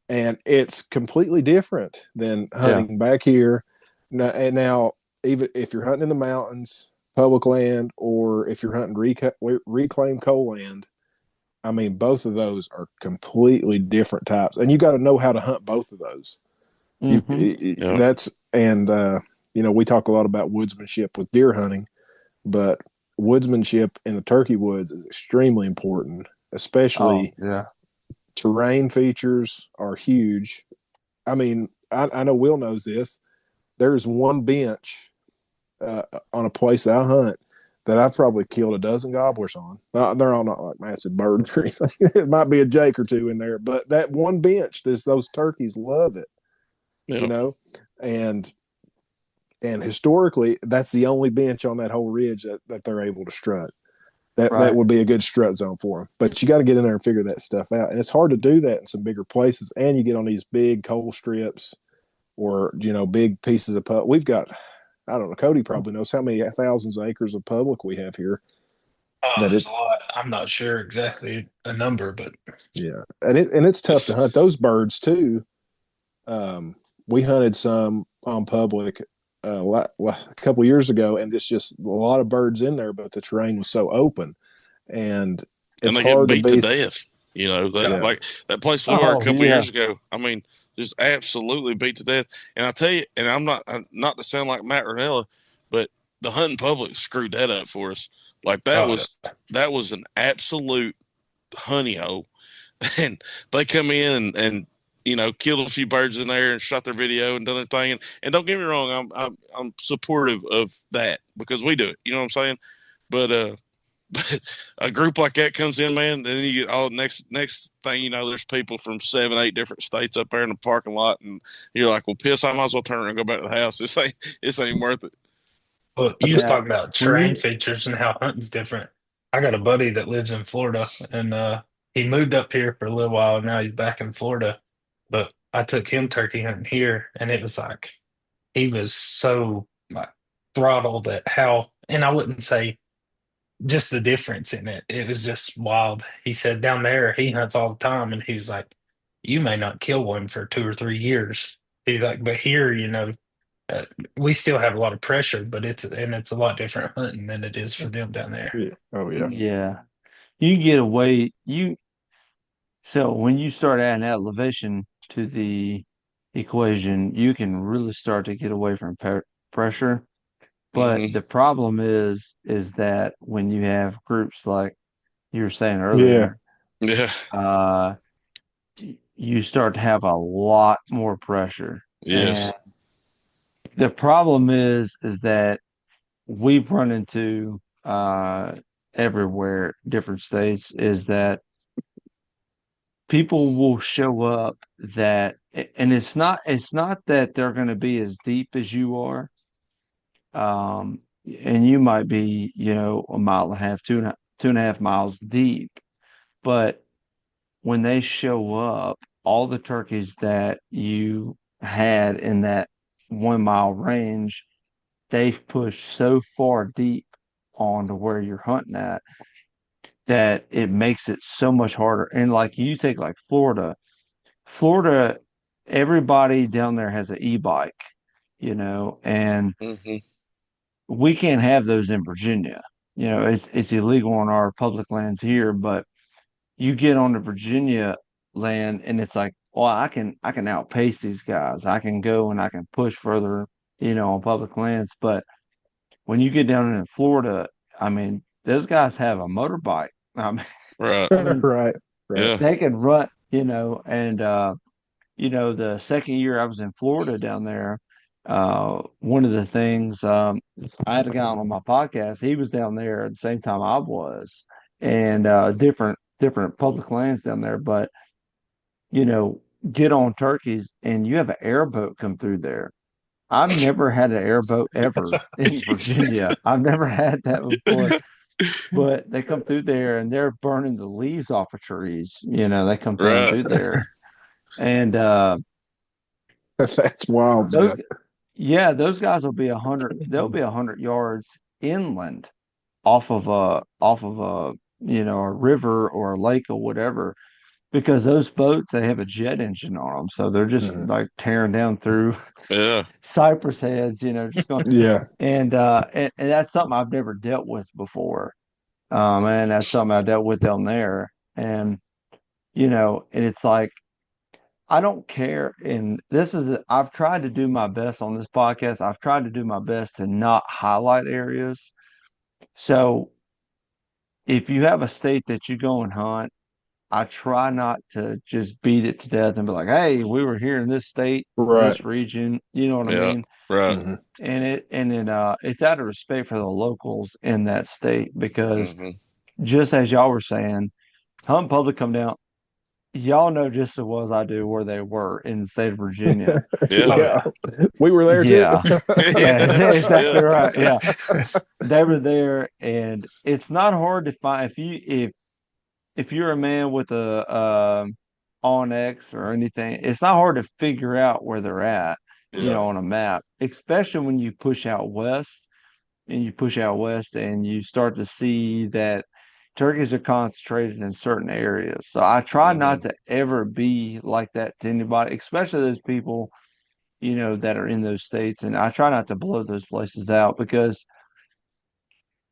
and it's completely different than yeah, hunting back here. And now, even if you're hunting in the mountains, public land, or if you're hunting reclaimed coal land, I mean, both of those are completely different types, and you got to know how to hunt both of those. hmm Yeah. That's and we talk a lot about woodsmanship with deer hunting, but woodsmanship in the turkey woods is extremely important, Oh, especially yeah, terrain features are huge. I mean, I know Will knows this. There's one bench on a place that I hunt that I've probably killed a dozen gobblers on. They're all not like massive birds or anything. It might be a jake or two in there, but that one bench, those turkeys love it, Yeah. and historically, that's the only bench on that whole ridge that they're able to strut. That right. would be a good strut zone for them. But you got to get in there and figure that stuff out, and it's hard to do that in some bigger places. And you get on these big coal strips or big pieces of pub. We've got, I don't know, Cody probably knows how many thousands of acres of public we have here. Oh, That there's a it's lot. I'm not sure exactly a number, but Yeah, and it's tough to It's hunt those birds too. We hunted some on public a couple years ago, and it's just a lot of birds in there, but the terrain was so open, and and it's they get hard to beat to be. death. That Yeah, like that place we were a Oh, couple yeah. years ago. I mean, just absolutely beat to death. And I tell you, and I'm not to sound like Matt Ranella, but the hunting public screwed that up for us. Like oh, that was an absolute honey hole, and they come in and killed a few birds in there and shot their video and done their thing. And don't get me wrong, I'm supportive of that because we do it. You know what I'm saying? But but a group like that comes in, man, then you get all next thing you know, there's people from 7, 8 different states up there in the parking lot, and you're like, well, piss, I might as well turn around and go back to the house. This ain't worth it. well, I you was t- Yeah. talking about When terrain you, features and how hunting's different. I got a buddy that lives in Florida, and he moved up here for a little while. Now he's back in Florida, but I took him turkey hunting here, and it was like he was so like throttled at how, and I wouldn't say just the difference in it. It was just wild. He said down there he hunts all the time, and he was like, "You may not kill one for 2 or 3 years." He's like, "But here, uh, we still have a lot of pressure, but it's a lot different hunting than it is for them down there." Yeah. Oh yeah. Yeah. You get away so when you start adding elevation to the equation, you can really start to get away from pressure. But Hmm. the problem is that when you have groups like you were saying Yeah. earlier, Yeah. uh, you start to have a lot more pressure. And Yes. the problem is that we've run into everywhere, different states, is that people will show up and it's not that they're going to be as deep as you are, and you might be, a mile and a half, 2.5 miles deep, but when they show up, all the turkeys that you had in that 1 mile range, they've pushed so far deep onto where you're hunting at that it makes it so much harder. And like you take like Florida, everybody down there has an e-bike, and Hmm. we can't have those in Virginia. It's illegal on our public lands here, but you get on the Virginia land and it's like, well, I can outpace these guys. I can go and I can push further, on public lands. But when you get down in Florida, I mean, those guys have a motorbike. I mean, Right. I mean, Right. Right. Yeah. they can run, and the second year I was in Florida down there, one of the things, I had a guy on my podcast. He was down there at the same time I was, and different public lands down there. But you know, get on turkeys, and you have an airboat come through there. I've never had an airboat ever in Virginia. I've never had that before. But they come through there and they're burning the leaves off of trees. They come flying Right. through there. And That's wild, those man. yeah, those guys they'll be 100 yards inland off of a a river or a lake or whatever, because those boats, they have a jet engine on them, so they're just Mhm. like tearing down through Yeah. cypress heads, just going. Yeah. And that's something I've never dealt with before. And that's something I dealt with down there. And and it's like, I don't care. And I've tried to do my best on this podcast. I've tried to do my best to not highlight areas. So if you have a state that you go and hunt, I try not to just beat it to death and be like, "Hey, we were here in this state, Right. this region." You know what I Yeah. mean? Right. Hmm. It's out of respect for the locals in that state, because Hmm. just as y'all were saying, hunt public come down. Y'all know just as well as I do where they were in the state of Virginia. Yeah. Oh Yeah. yeah. We were there too. Yeah, yeah, exactly right. Yeah, they were there, and it's not hard to find if you're a man with a Onyx or anything. It's not hard to figure out where they're at, Yeah. on a map, especially when you push out west and you start to see that turkeys are concentrated in certain areas. So I try Hmm. not to ever be like that to anybody, especially those people, that are in those states. And I try not to blow those places out, because,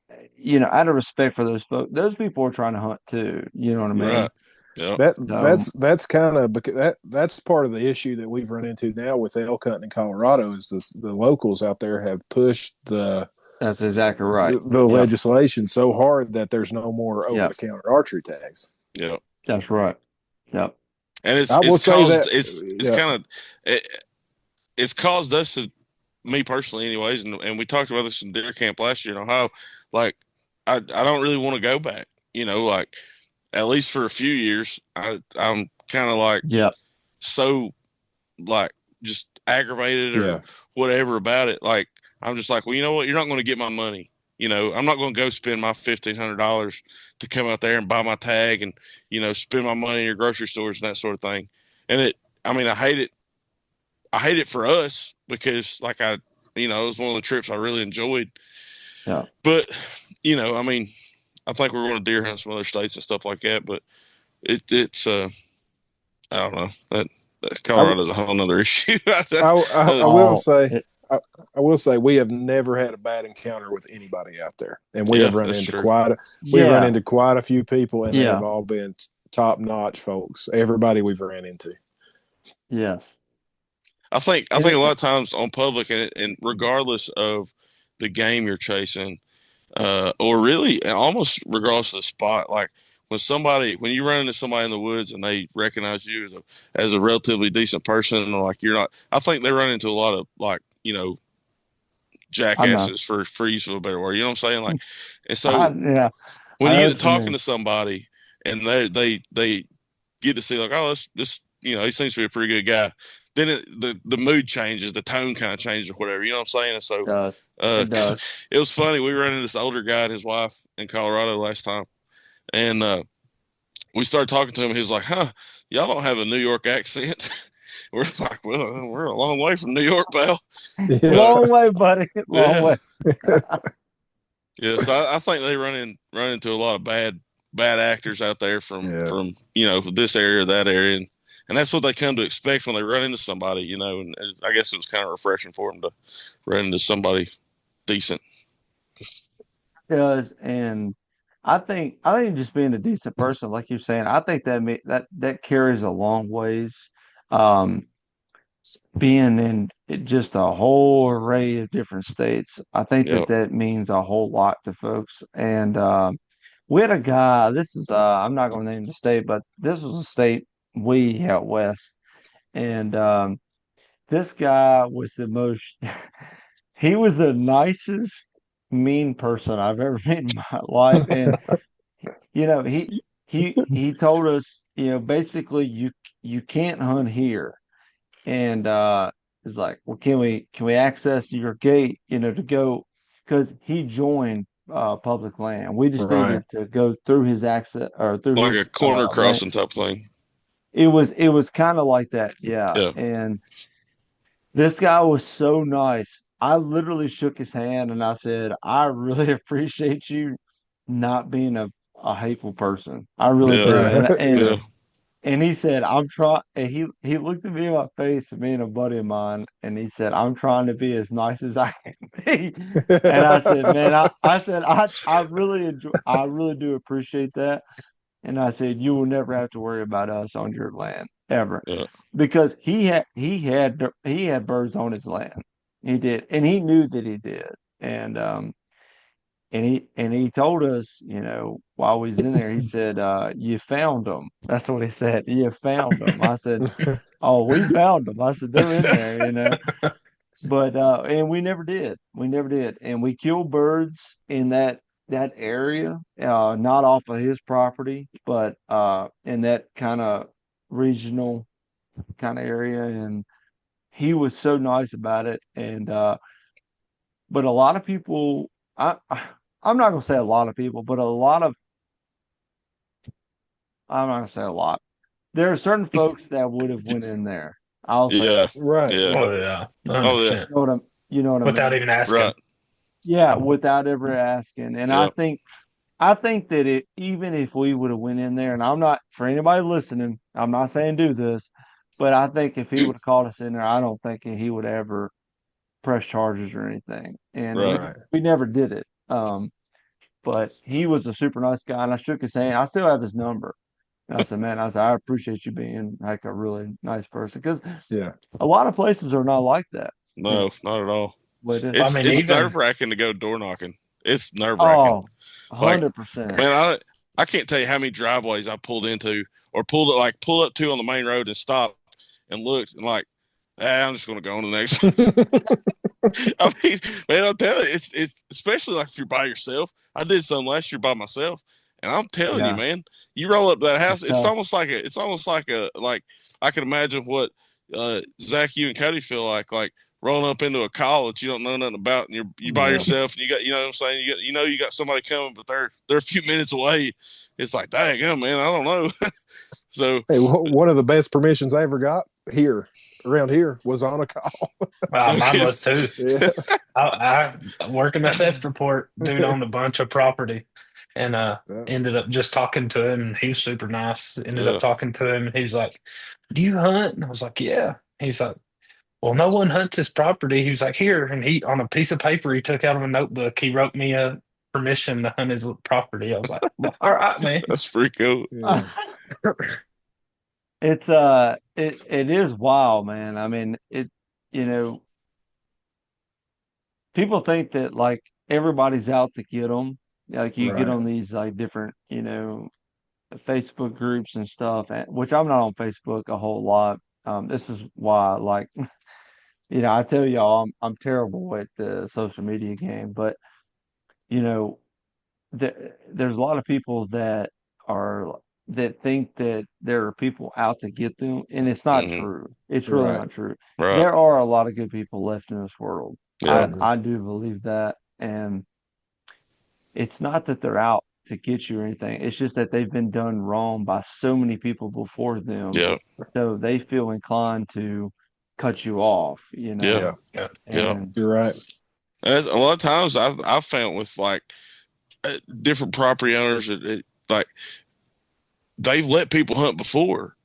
out of respect for those people are trying to hunt too. You know what I mean? Right. Yeah. That So that's kind of because that's part of the issue that we've run into now with elk hunting in Colorado is the locals out there have pushed that's exactly right. the Yep. legislation so hard that there's no more over Yep. the counter archery tags. Yeah. That's right. Yep. And I will it's say caused that it's yeah. kind of it's caused us to, me personally anyways, and we talked about this in deer camp last year in Ohio. Like I don't really want to go back, like at least for a few years. I'm kind of like Yep. so like just aggravated or Yeah. whatever about it. Like I'm just like, well, you know what? You're not going to get my money. I'm not going to go spend my $1,500 to come out there and buy my tag and spend my money in your grocery stores and that sort of thing. And I mean, I hate it. I hate it for us because, like it was one of the trips I really enjoyed. Yeah. But I mean, I think we're going to deer hunt some other states and stuff like that. But it's I don't know that Colorado's a whole nother issue. I will Oh, say, I will say we have never had a bad encounter with anybody out there, and we Yeah, have run that's into true. we've run yeah, into quite a few people, and they Yeah. have all been top notch folks. Everybody we've ran into. yes, I think And a lot of times on public, and regardless of the game you're chasing, or really almost regardless of the spot, like when you run into somebody in the woods and they recognize you as a relatively decent person, and like you're not, I think they run into a lot of like I know. jackasses for use of a better word. You know what I'm saying? Like, and I, so yeah, when I you know get what to you talking mean. to somebody and they get to see like, oh, this he seems to be a pretty good guy. Then the mood changes, the tone kind of changes or whatever. You know what I'm saying? And so It does. It 'cause does. it was funny. We ran into this older guy and his wife in Colorado last time, and we started talking to him. He was like, "Huh, y'all don't have a New York accent." We're like, "Well, we're a long way from New York, pal." But Yeah, Long way, buddy. Long yeah, way. yeah. So I think they run into a lot of bad actors out there from yeah. this area or that area, and that's what they come to expect when they run into somebody. And I guess it was kind of refreshing for them to run into somebody decent. Does and I think just being a decent person, like you're saying, I think that carries a long ways. Um, Being in just a whole array of different states, I think Yeah. that means a whole lot to folks. And we had a guy. This is I'm not going to name the state, but this was a state way out west, and this guy was the most. He was the nicest mean person I've ever met in my life, and you know he told us, basically you can't hunt here, and it's like, well, can we access your gate, to go, because he joined public land. We just Right. needed to go through his access or through Like a his corner land. crossing type thing. It was kind of like that, yeah. Yeah. And this guy was so nice. I literally shook his hand and I said, I really appreciate you not being a hateful person. I really Yeah. do. Right. And and Yeah. Yeah. and he said, I'm trying, and he looked at me in my face, me and a buddy of mine, and he said, I'm trying to be as nice as I can be. And I said, man, I said, I really enjoy, I really do appreciate that. And I said, you will never have to worry about us on your land ever, Yeah. because he had birds on his land. He did, and he knew that he did. And he told us, while we was in there, he said, "You found them." That's what he said. You found them. I said, "Oh, we found them." I said, "They're in there." But and we never did. We never did. And we killed birds in that area, not off of his property, but in that kind of regional kind of area. And he was so nice about it. And but a lot of people, I'm not gonna say a lot of people, but I'm not gonna say a lot. There are certain folks that would have went in there. I'll say Yeah. that. Right. Yeah. Yeah. Oh yeah, Oh yeah. 100%. You know what I Without mean? even asking. Right. Yeah, without ever asking. And I Yeah. think I think that even if we would have went in there, and I'm not, for anybody listening, I'm not saying do this, but I think if he would have called us in there, I don't think he would ever press charges or anything. And we Right. Right. we never did it. But he was a super nice guy, and I shook his hand. I still have his number. And I said, man, I appreciate you being like a really nice person, because Yeah. a lot of places are not like that. No, not at all. But I It's mean, it's nerve even wracking to go door knocking. It's nerve wracking. oh, Like, 100%. man, I can't tell you how many driveways I pulled into or pull up to on the main road and stopped and looked and like, I'm just gonna go on to the next one. I mean, man, I'm telling you, it's especially like if you're by yourself. I did some last year by myself, and I'm telling you, Yeah, man, you roll up to that house, it's tough. it's almost like I can imagine what Zach, you and Cody feel like rolling up into a call that you don't know nothing about, and you by Yeah. yourself, and you got, you know what I'm saying, you got somebody coming, but they're a few minutes away. It's like, dang, man, I don't know. So Hey, one of the best permissions I ever got here around here was on a call. Mine was too. Yeah. I working a theft report, dude owned a bunch of property, and Yeah. ended up just talking to him. And he was super nice. Ended up Yeah. talking to him, and he was like, "Do you hunt?" And I was like, "Yeah." He's like, "Well, no one hunts this property." He was like, "Here," and he on a piece of paper he took out of a notebook. He wrote me a permission to hunt his property. I was like, "Well, all right, man." That's pretty cool. Yeah. It's it is wild, man. I mean, you know, people think that like everybody's out to get them. Like you get Right. on these like different, Facebook groups and stuff, which I'm not on Facebook a whole lot. This is why, like, I tell y'all, I'm terrible at the social media game, but you know, there's a lot of people are that think that there are people out to get them, and it's not Hmm. true. It's really Right. not true. Right. There are a lot of good people left in this world. Yeah. I do believe that, and it's not that they're out to get you or anything. It's just that they've been done wrong by so many people before them, Yeah. so they feel inclined to cut you off, Yeah. Yeah. Yeah. Yeah. and You're right. And a lot of times I've found with like different property owners like they've let people hunt before,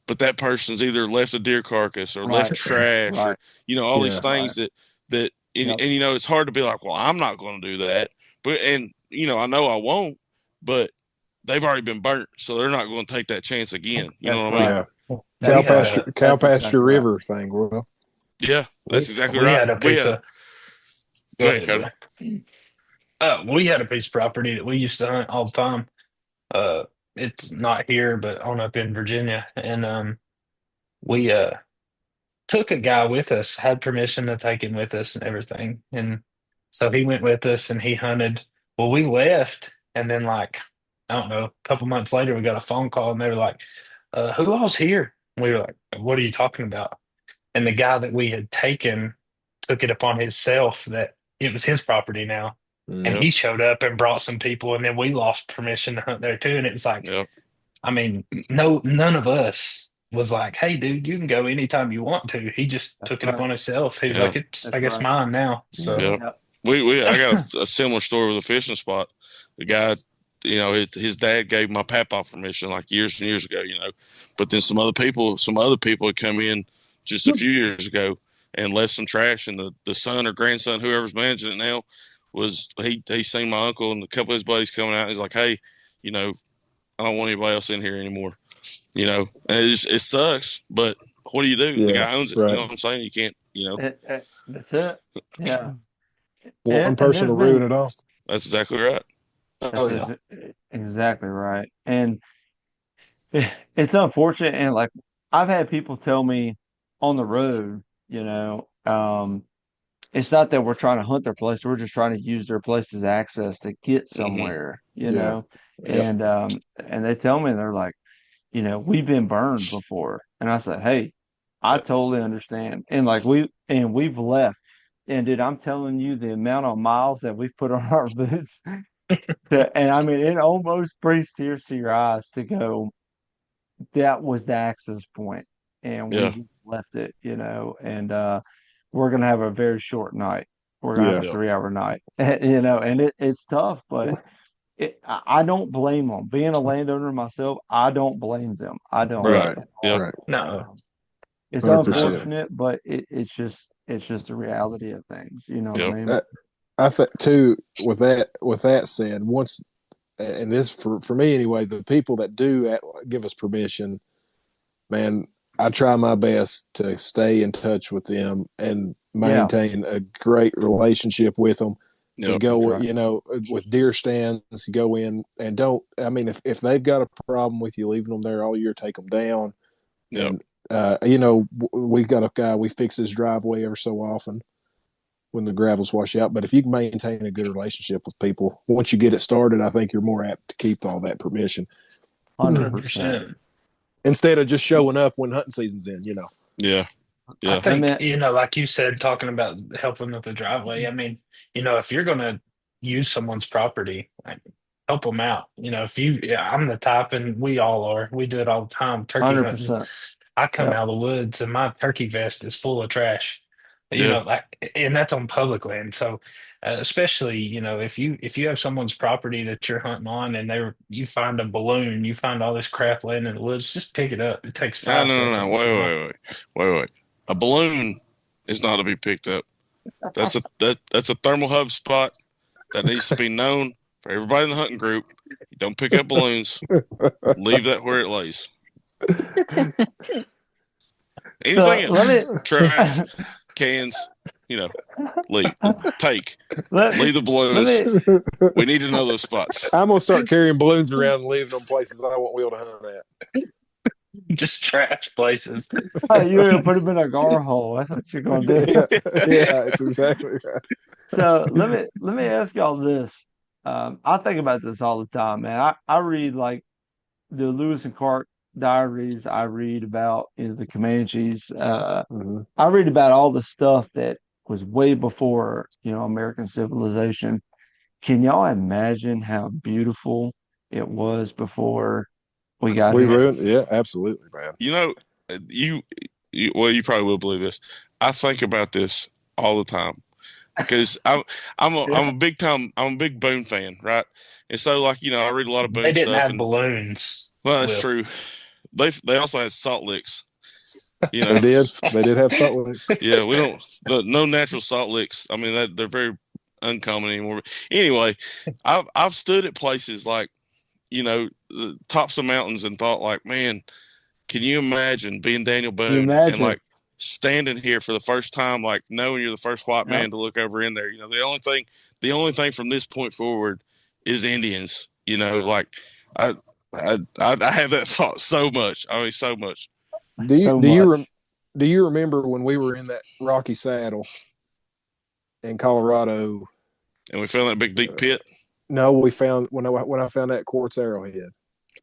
but that person's either left a deer carcass or left right, trash or right, all these Yeah. things that yep, and it's hard to be like, well, I'm not going to do that, but and I know I won't, but they've already been burnt, so they're not going to take that chance again. You know that's what I mean? right. Yeah. That's We had right. Cow That's pasture exactly right. river thing. Well, Yeah, that's exactly we right. had a piece of Go go ahead, ahead, Cody. brother. We had a piece of property that we used to hunt all the time. Uh, it's not here, but on up in Virginia, and we took a guy with us, had permission to take him with us and everything, and so he went with us and he hunted. Well, we left, and then like I don't know, a couple months later, we got a phone call, and they were like, "Who all's here?" And we were like, "What are you talking about?" And the guy that we had taken took it upon himself that it was his property now. And Yep. he showed up and brought some people, and then we lost permission to hunt there too. And it was like, Yep. I mean, no, none of us was like, "Hey, dude, you can go anytime you want to." He just That's took it right. upon himself. He was Yeah. like, "It's, That's I guess, right. mine now." So, Yep. Yep. I got a similar story with a fishing spot. The guy, his dad gave my papa permission like years and years ago, but then some other people had come in just a few years ago and left some trash, and the son or grandson, whoever's managing it now, he seen my uncle and a couple of his buddies coming out. And he's like, "Hey, I don't want anybody else in here anymore." And it sucks, but what do you do? The yeah. guy owns it. You Right. know what I'm saying? You can't. That's it. Yeah. One And person there's to ruin been it all. That's exactly right. oh That's yeah, exactly right. And it's unfortunate. And like I've had people tell me on the road, it's not that we're trying to hunt their place, we're just trying to use their place as access to get Hmm. somewhere, Yeah. Yep. and they tell me they're like, we've been burned before. And I said, hey, I totally understand. And like we've left. And dude, I'm telling you the amount of miles that we've put on our boots. And I mean, it almost brings tears to your eyes to go, that was the access point, and we Yeah. just left it, and we're gonna have a very short night. We're gonna have Yeah. a Yeah. 3 hour night, and it's tough, but I don't blame them. Being a landowner myself, I don't blame them. I don't Right. Right. at Yeah. all. Right. no, It's 100%. unfortunate, but it's just the reality of things. You know what I Yeah. mean? I think too. With that said, once and this for me anyway, the people that do give us permission, man, I try my best to stay in touch with them and Yeah, maintain a great relationship with them. To Yep. go, that's right. with deer stands, go in and don't. I mean, if they've got a problem with you leaving them there all year, take them down. Yep. And we've got a guy. We fix his driveway every so often when the gravels wash out. But if you can maintain a good relationship with people, once you get it started, I think you're more apt to keep all that permission 100%. 100%. instead of just showing up when hunting season's in. Yeah. I Yeah. I think, mean, like you said, talking about helping with the driveway. I mean, if you're gonna use someone's property, like, help them out. If you, yeah, I'm the type, and we all are. We do it all the time, turkey hundred hunting. percent. I come Yep. out of the woods and my turkey vest is full of trash. Yeah. Like, and that's on public land. So, especially, if you have someone's property that you're hunting on and you find a balloon, you find all this crap laying in the woods, just pick it up. It takes No, five no, no, no. seconds, Wait. A balloon is not to be picked up. That's a thermal hub spot that needs to be known for everybody in the hunting group. You don't pick up balloons. Leave that where it lays. So Anything let else? me Trash, cans, leave. Take. let Leave the let balloons. me We need to know those spots. I'm gonna start carrying balloons around and leaving them places I won't be able to hunt at. just trash places. you're gonna put them in a gar hole. That's what you're gonna do. Yeah, yeah, it's exactly right. So let me ask y'all this. I think about this all the time, man. I read like the Lewis and Clark diaries. I read about the Comanches. Mhm. I read about all the stuff that was way before American civilization. Can y'all imagine how beautiful it was before we got We here? ruined, yeah, absolutely, man. You know, you, well, you probably will believe this. I think about this all the time because Yeah. I'm a big Boone fan, right? And so like I read a lot of They Boone didn't stuff, have and balloons, well, that's Will. true. They also had salt licks, you They know. did. They did have salt licks. Yeah, we don't no natural salt licks. I mean that they're very uncommon anymore. But anyway, I've stood at places like the tops of mountains and thought like, man, can you imagine being Daniel Can you Boone and imagine? like standing here for the first time, like knowing you're the first white Yep. man to look over in there? The only thing from this point forward is Indians. Like I, I have that thought so much. I mean, so much. Do you So do you much. rem- do you remember when we were in that rocky saddle in Colorado? And we found that big deep pit. No, we found when I found that quartz arrowhead.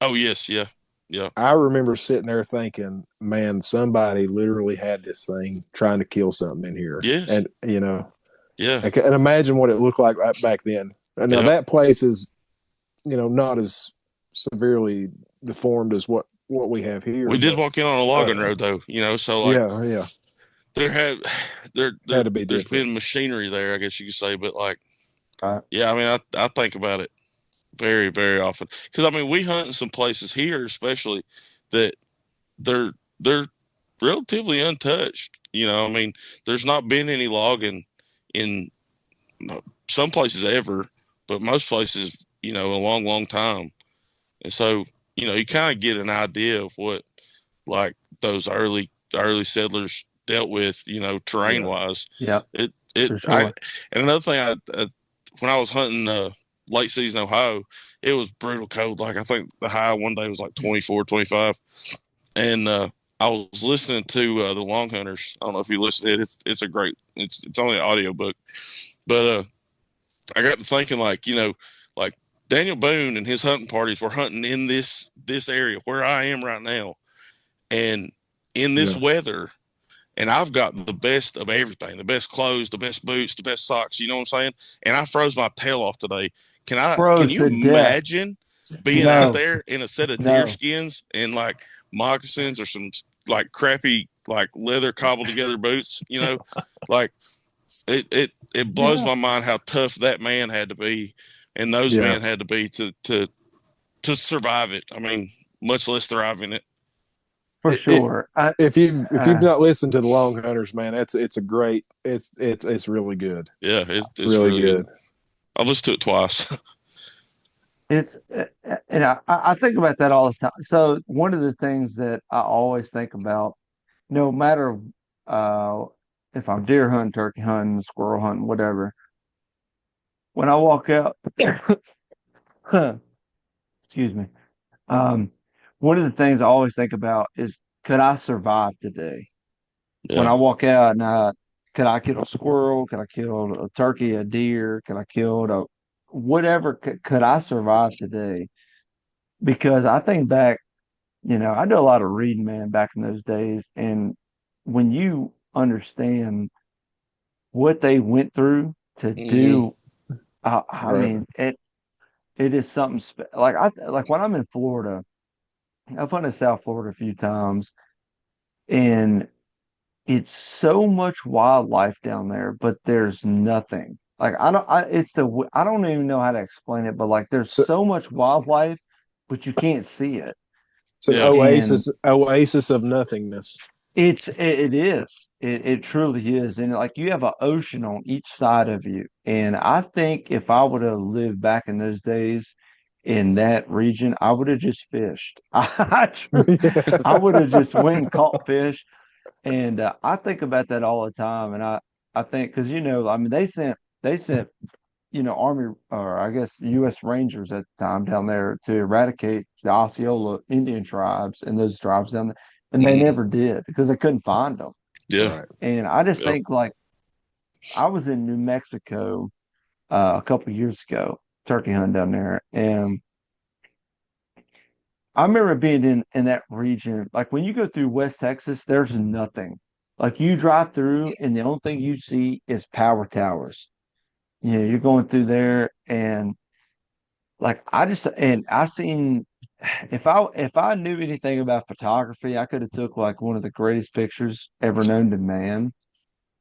Oh yes, yeah, yeah, I remember sitting there thinking, man, somebody literally had this thing trying to kill something in here. yes, And, yeah, and imagine what it looked like back then. Now, yeah. that place is, not as severely deformed as what we have here, We did but walk in on a logging road though, so like yeah, yeah, there had had to be there's different. been machinery there, I guess you could say, but like Right. yeah, I mean I think about it very, very often because I mean we hunt in some places here, especially that they're they're relatively untouched. I mean there's not been any logging in some places ever, but most places, a long, long time. And so, you kind of get an idea of what like those early settlers dealt with, terrain Yeah. wise. Yep. It it For I sure. and another thing when I was hunting late season Ohio, it was brutal cold. Like I think the high one day was like 24, 25. And I was listening to the Long Hunters. I don't know if you listened to it. It's a great. It's only an audio book, but I got to thinking like Daniel Boone and his hunting parties were hunting in this area where I am right now, and in this Yeah. weather, and I've got the best of everything, the best clothes, the best boots, the best socks, you know what I'm saying? And I froze my tail off today. Can Froze you to death. imagine being out No, there in a set of deer no. skins and like moccasins or some like crappy like leather cobbled together boots, Like it blows Yeah. my mind how tough that man had to be and those Yeah. men had to be to survive it. I mean, much less thrive in it. For It, it, sure. if you've not listened to the Long Hunters, man, it's a great. It's really good. Yeah, it's Really really good. good. I've listened to it twice. It's and I think about that all the time. So one of the things that I always think about, no matter uh if I'm deer hunting, turkey hunting, squirrel hunting, whatever, when I walk out, excuse me, um, one of the things I always think about is could I survive today? When I Yeah, walk out and could I kill a squirrel? Could I kill a turkey, a deer? Could I kill a whatever? Could I survive today? Because I think back, I do a lot of reading, man, back in those days. And when you understand what they went through to hmm do, I Right. mean, it is something like when I'm in Florida, I've hunted South Florida a few times. and it's so much wildlife down there, but there's nothing. Like I don't even know how to explain it, but like there's So so much wildlife, but you can't see it. it's an Yeah. And oasis of nothingness. it is. It truly is. And like you have an ocean on each side of you. And I think if I would have lived back in those days in that region, I would have just fished. I would have just went and caught fish. And I think about that all the time. And I think because I mean they sent Army or I guess U.S. Rangers at the time down there to eradicate the Osceola Indian tribes and those tribes down there, and they Mm. never did because they couldn't find them. Yeah. Right. And I just Yep. think like I was in New Mexico a couple of years ago, turkey hunting down there, and I remember being in that region. Like when you go through West Texas, there's nothing. Like you drive through, and the only thing you see is power towers. You're going through there, and like I seen if I knew anything about photography, I could have took like one of the greatest pictures ever known to man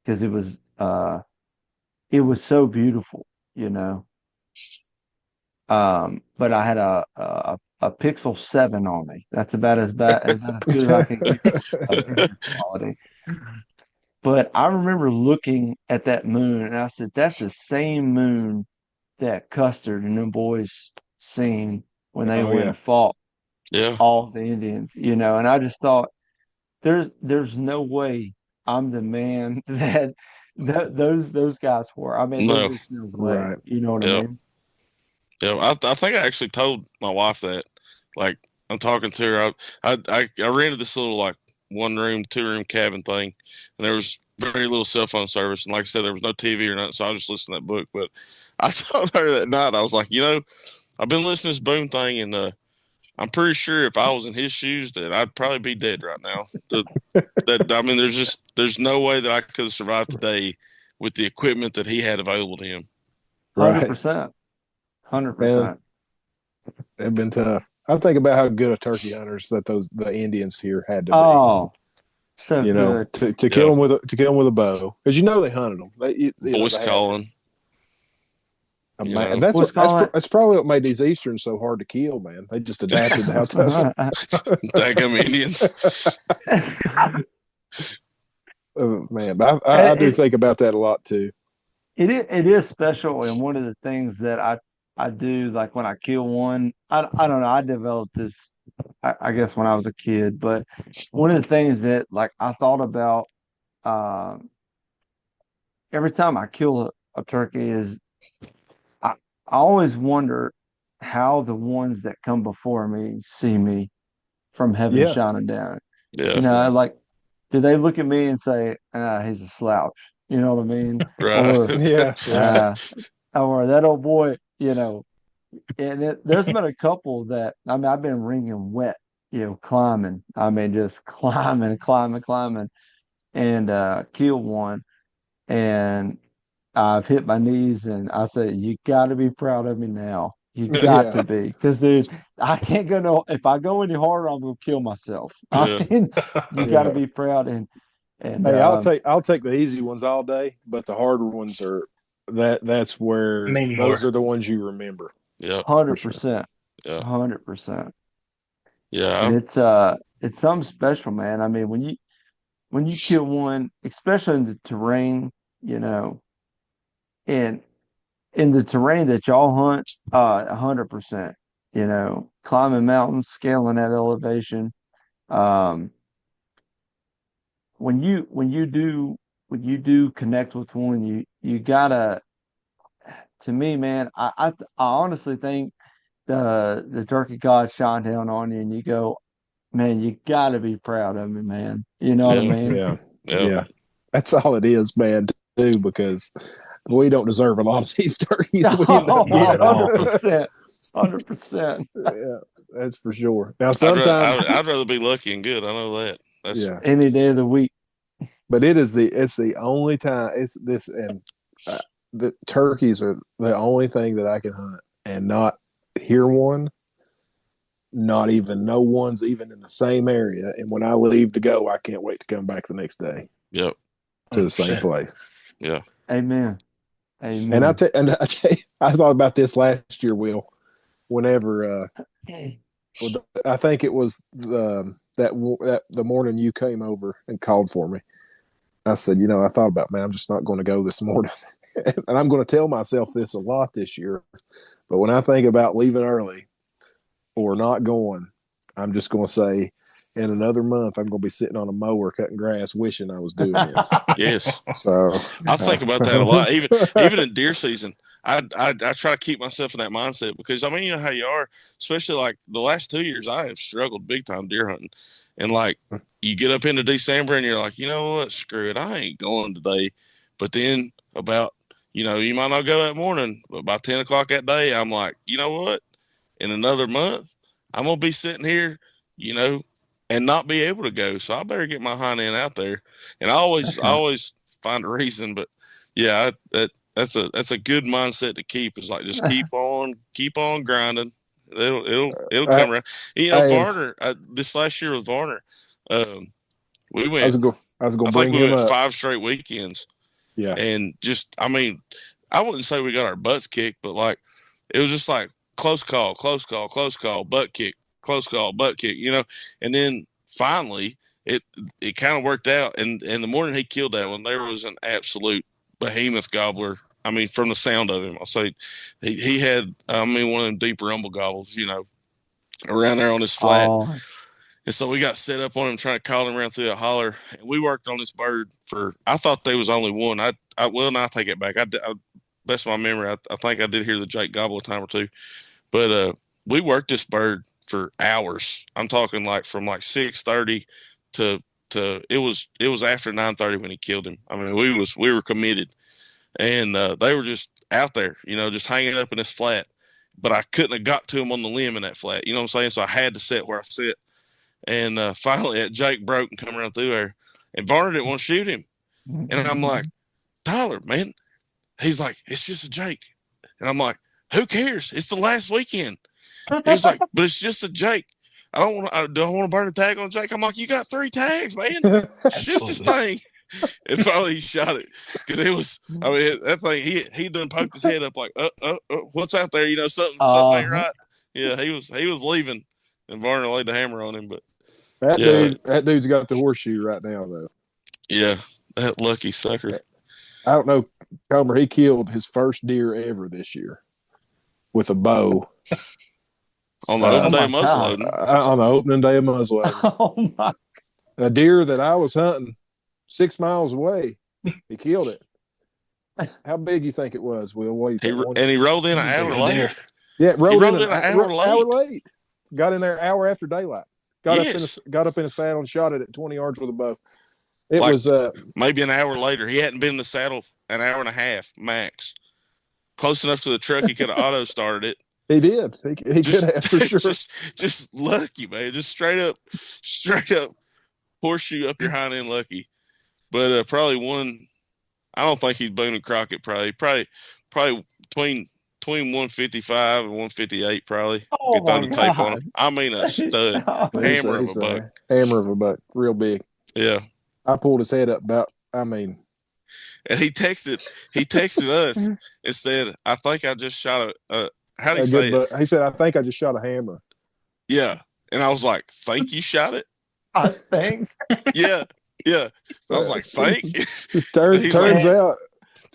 because it was so beautiful, you know. But I had a Pixel 7 on me. That's about as good as I can get a picture quality. But I remember looking at that moon and I said, that's the same moon that Custer and them boys seen when they Oh went yeah. and fought Yeah. all the Indians, and I just thought there's no way I'm the man that those guys were. I mean, there's No. just no way. Right. You know what I Yeah. mean? Yeah. I think I actually told my wife that. Like, I'm talking to her. I rented this little, like, 1 room, 2 room cabin thing, and there was very little cell phone service. And like I said, there was no TV or nothing, so I was just listening to that book. But I told her that night, I was like, I've been listening to this Boone thing, and I'm pretty sure if I was in his shoes, that I'd probably be dead right now. I mean, there's no way that I could have survived today with the equipment that he had available to him. Right. 100%. Man, 100%. they've been tough. I think about how good of turkey hunters that the Indians here had to be. Oh, so You know, good. to kill them with a bow, because they hunted them. Voice They had calling. You man, know. that's What's calling that's probably what made these Easterns so hard to kill. Man, they just adapted to how tough. Daggum Indians. Man, but I do it, think about that a lot too. it is special, and one of the things that I do like when I kill one, I don't know, I developed this I guess when I was a kid, but one of the things that like I thought about uh, every time I kill a turkey is I I always wonder how the ones that come before me see me from heaven Yeah, shining down. Yeah. yeah, Like, do they look at me and say, he's a slouch? You know what I mean? Right. Or, yeah, right. uh, or that old boy, and there's been a couple that, I mean, I've been wringing wet, climbing. I mean, just climbing, climbing, climbing, and kill one. And I've hit my knees and I say, you got to be proud of me now. You got Yeah, to be. Because, dude, I can't go no, if I go any harder, I'm going to kill myself. I Yeah. mean, you got to yeah. be proud. And Hey, I'll take the easy ones all day, but the harder ones are that's where Mean those more. are the ones you remember Yep. for sure. 100%, Yeah. 100%. Yeah. And it's something special, man. I mean, when you kill one, especially in the terrain, and in the terrain that y'all hunt, 100%, climbing mountains, scaling that elevation. Um, when you do connect with one, you gotta, to me, man, I honestly think the turkey god shine down on you and you go, man, you gotta be proud of me, man. You know what I Yeah. mean? Yeah, Yeah. yeah. That's all it is, man. Too, because we don't deserve a lot of these turkeys we end up Oh, Not at all. getting. 100%. 100%. Yeah, that's for sure. Now, I'd rather sometimes, I'd rather be lucky and good. I know that. That's yeah, Any day of the week. but it's the only time it's this and the turkeys are the only thing that I can hunt and not hear one not even no one's even in the same area. And when I leave to go, I can't wait to come back the next day Yep. to the same 100%. place. Yeah. Amen. And I tell you, I thought about this last year, Will. Whenever I think it was the morning you came over and called for me. I said, I thought about, man, I'm just not going to go this morning. And I'm going to tell myself this a lot this year. But when I think about leaving early or not going, I'm just going to say, in another month, I'm going to be sitting on a mower cutting grass, wishing I was doing this. Yes. So I think about that a lot. Even in deer season, I try to keep myself in that mindset because I mean, you know how you are, especially like the last 2 years, I have struggled big time deer hunting, and like you get up into December and you're like, you know what, screw it, I ain't going today. But then about you might not go that morning, but by 10 o'clock that day, I'm like, you know what, in another month, I'm gonna be sitting here, and not be able to go. So I better get my hind end out there. And I always find a reason, but yeah, that's a good mindset to keep. Is like just keep on grinding. It'll come around. Varner. This last year with Varner, we I went. was going to I bring think we him went up. 5 straight weekends. Yeah. And just, I mean, I wouldn't say we got our butts kicked, but like it was just like close call, butt kick, close call, butt kick. And then finally it kind of worked out. And the morning he killed that one, there was an absolute behemoth gobbler. I mean, from the sound of him, I'll say he had, one of them deep rumble gobbles, around there on his flat. Oh, And so we got set up on him, trying to call him around through a holler. And we worked on this bird I thought there was only one. I take it back. Best of my memory, I think I did hear the Jake gobble a time or two. But we worked this bird for hours. I'm talking like from like 6:30 to it was after 9:30 when he killed him. I mean, we were committed, and they were just out there, just hanging up in this flat. But I couldn't have got to him on the limb in that flat. You know what I'm saying? So I had to sit where I sit. And finally, that Jake broke and come around through there, and Varner didn't want to shoot him. And I'm like, Tyler, man. He's like, it's just a Jake. And I'm like, who cares? It's the last weekend. He's like, but it's just a Jake. I don't want to burn a tag on Jake. I'm like, you got 3 tags, man. Shoot this thing. And finally he shot it. Because it was, I mean, that thing, he done poked his head up like, what's out there? Something ain't right. Yeah, he was leaving. And Varner laid the hammer on him. But that dude's got the horseshoe right now, though. Yeah, that lucky sucker. I don't know, Comer. He killed his first deer ever this year with a bow on the opening day of muzzleloading. On the opening day of muzzleloading. Oh my! A deer that I was hunting 6 miles away, he killed it. How big you think it was, Will? What do you think? He rolled in an hour later. Yeah, rolled in an hour late. Got in there an hour after daylight. Got up in a saddle and shot it at 20 yards with a bow. It was maybe an hour later. He hadn't been in the saddle an hour and a half max. Close enough to the truck, he could have auto started it. He did. He could have for sure. Just lucky, man. Just straight up horseshoe up your hind end lucky. But probably one. I don't think he's Boone and Crockett. Probably between 155 and 158. Probably. Oh throw the tape on him. I mean, a stud, hammer of a buck. Hammer of a buck, real big. Yeah. I pulled his head up about. I mean, and he texted us and said, "I think I just shot a how do you say it?" He said, "I think I just shot a hammer." Yeah, and I was like, "Think you shot it?" I think. Yeah. I was like, "Think." Turns out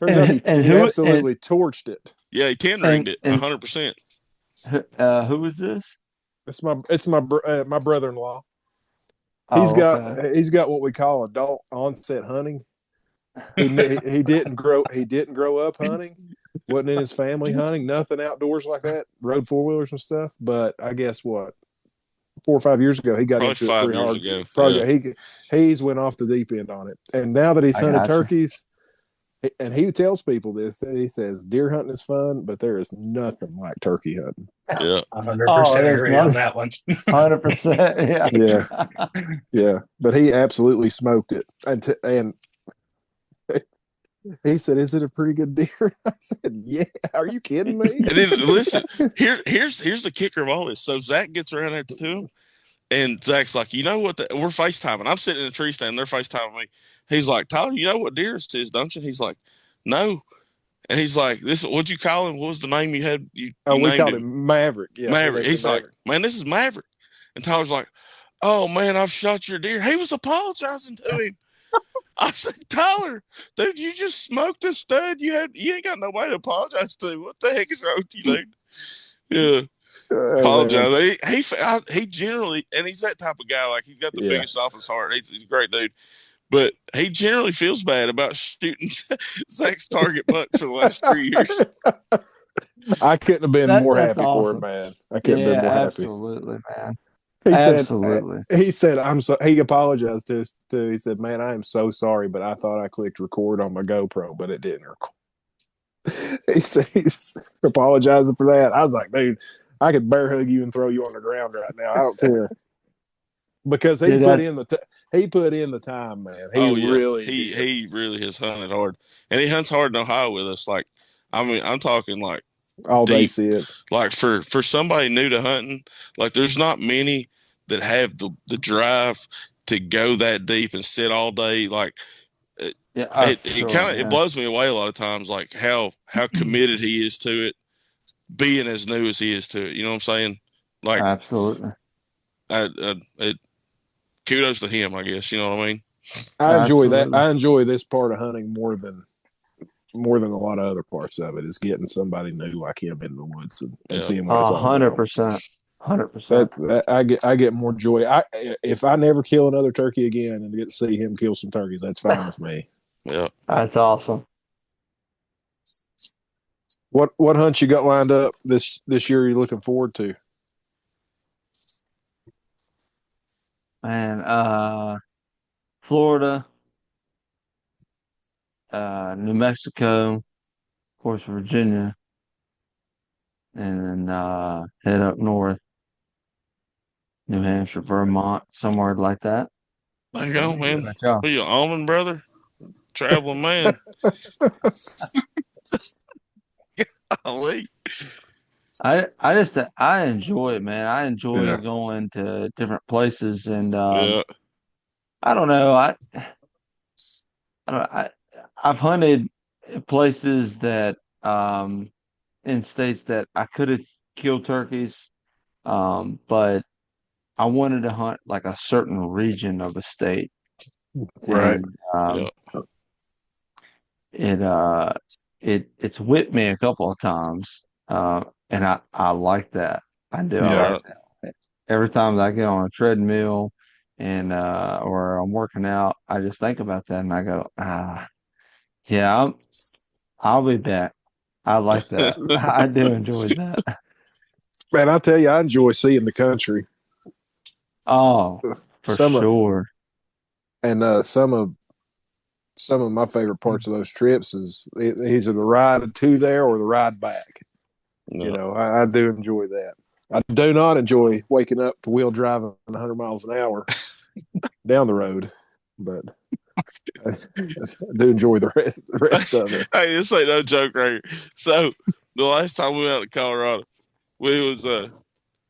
he absolutely torched it. Yeah, he 10-ringed it 100%. Who is this? It's my brother-in-law. Oh, he's got what we call adult onset hunting. He didn't grow up hunting. Wasn't in his family hunting. Nothing outdoors like that. Rode 4-wheelers and stuff. But I guess what 4 or 5 years ago he got into it pretty hard. Ago. Probably he's went off the deep end on it. And now that he's hunted turkeys, and he tells people this, he says deer hunting is fun, but there is nothing like turkey hunting. Yeah, 100% agree on that one. 100%. Yeah. But he absolutely smoked it, and He said, "Is it a pretty good deer?" I said, "Yeah." Are you kidding me? And then listen, here's the kicker of all this. So Zach gets around there to him, and Zach's like, you know what? We're FaceTiming. I'm sitting in a tree stand. They're FaceTiming me. He's like, Tyler, you know what deer this is, don't you? He's like, no. And he's like, this. What'd you call him? What was the name you had? You Oh, we named called him him Maverick. Yeah, we Maverick. named him He's like, Maverick. man, this is Maverick. And Tyler's like, oh man, I've shot your deer. He was apologizing to him. I said, Tyler, dude, you just smoked a stud. You ain't got nobody to apologize to. What the heck is wrong with you, dude? Yeah. Oh, man. Apologize. He generally, and he's that type of guy. Like he's got the Yeah. biggest, softest heart. He's a great dude, but he generally feels bad about shooting Zach's target buck for the last 3 years. I couldn't have been more That's happy for him, awesome. man. I couldn't have Yeah, been more happy. absolutely, man. He Absolutely. said, I'm so, he apologized to us too. He said, man, I am so sorry, but I thought I clicked record on my GoPro, but it didn't record. He said he's apologizing for that. I was like, dude, I could bear hug you and throw you on the ground right now. I don't care. Because he put in the time, man. He really he really has hunted hard. And he hunts hard in Ohio with us. Like, I mean, I'm talking like all day deep. see it. Like for somebody new to hunting, like there's not many that have the drive to go that deep and sit all day. Like it blows me away a lot of times, like how committed he is to it, being as new as he is to it. You know what I'm saying? Like absolutely. Kudos to him, I guess. You know what I mean? I enjoy that. I enjoy this part of hunting more than a lot of other parts of it. Is getting somebody new like him in the woods and seeing what it's all about. 100%. 100%. I get more joy. If I never kill another turkey again and get to see him kill some turkeys, that's fine with me. Yeah, that's awesome. What hunts you got lined up this year? You're looking forward to? Man, Florida, New Mexico, of course, Virginia, and then head up north, New Hampshire, Vermont, somewhere like that. There you go, man. Are you an almond brother? Traveling man. Golly. I enjoy it, man. I enjoy going to different places, and I don't know. I've hunted places that in states that I could have killed turkeys, but I wanted to hunt like a certain region of a state. Right. And it's whipped me a couple of times. And I like that. I do. Yeah. I like that. Every time that I get on a treadmill and or I'm working out, I just think about that and I go, yeah, I'll be back. I like that. I do enjoy that. Man, I tell you, I enjoy seeing the country. Oh, for sure. And some of my favorite parts of those trips is either the ride to there or the ride back. No. You know, I do enjoy that. I do not enjoy waking up to wheel driving 100 miles an hour down the road, but I do enjoy the rest of it. Hey, this ain't no joke right here. So the last time we went out to Colorado, we was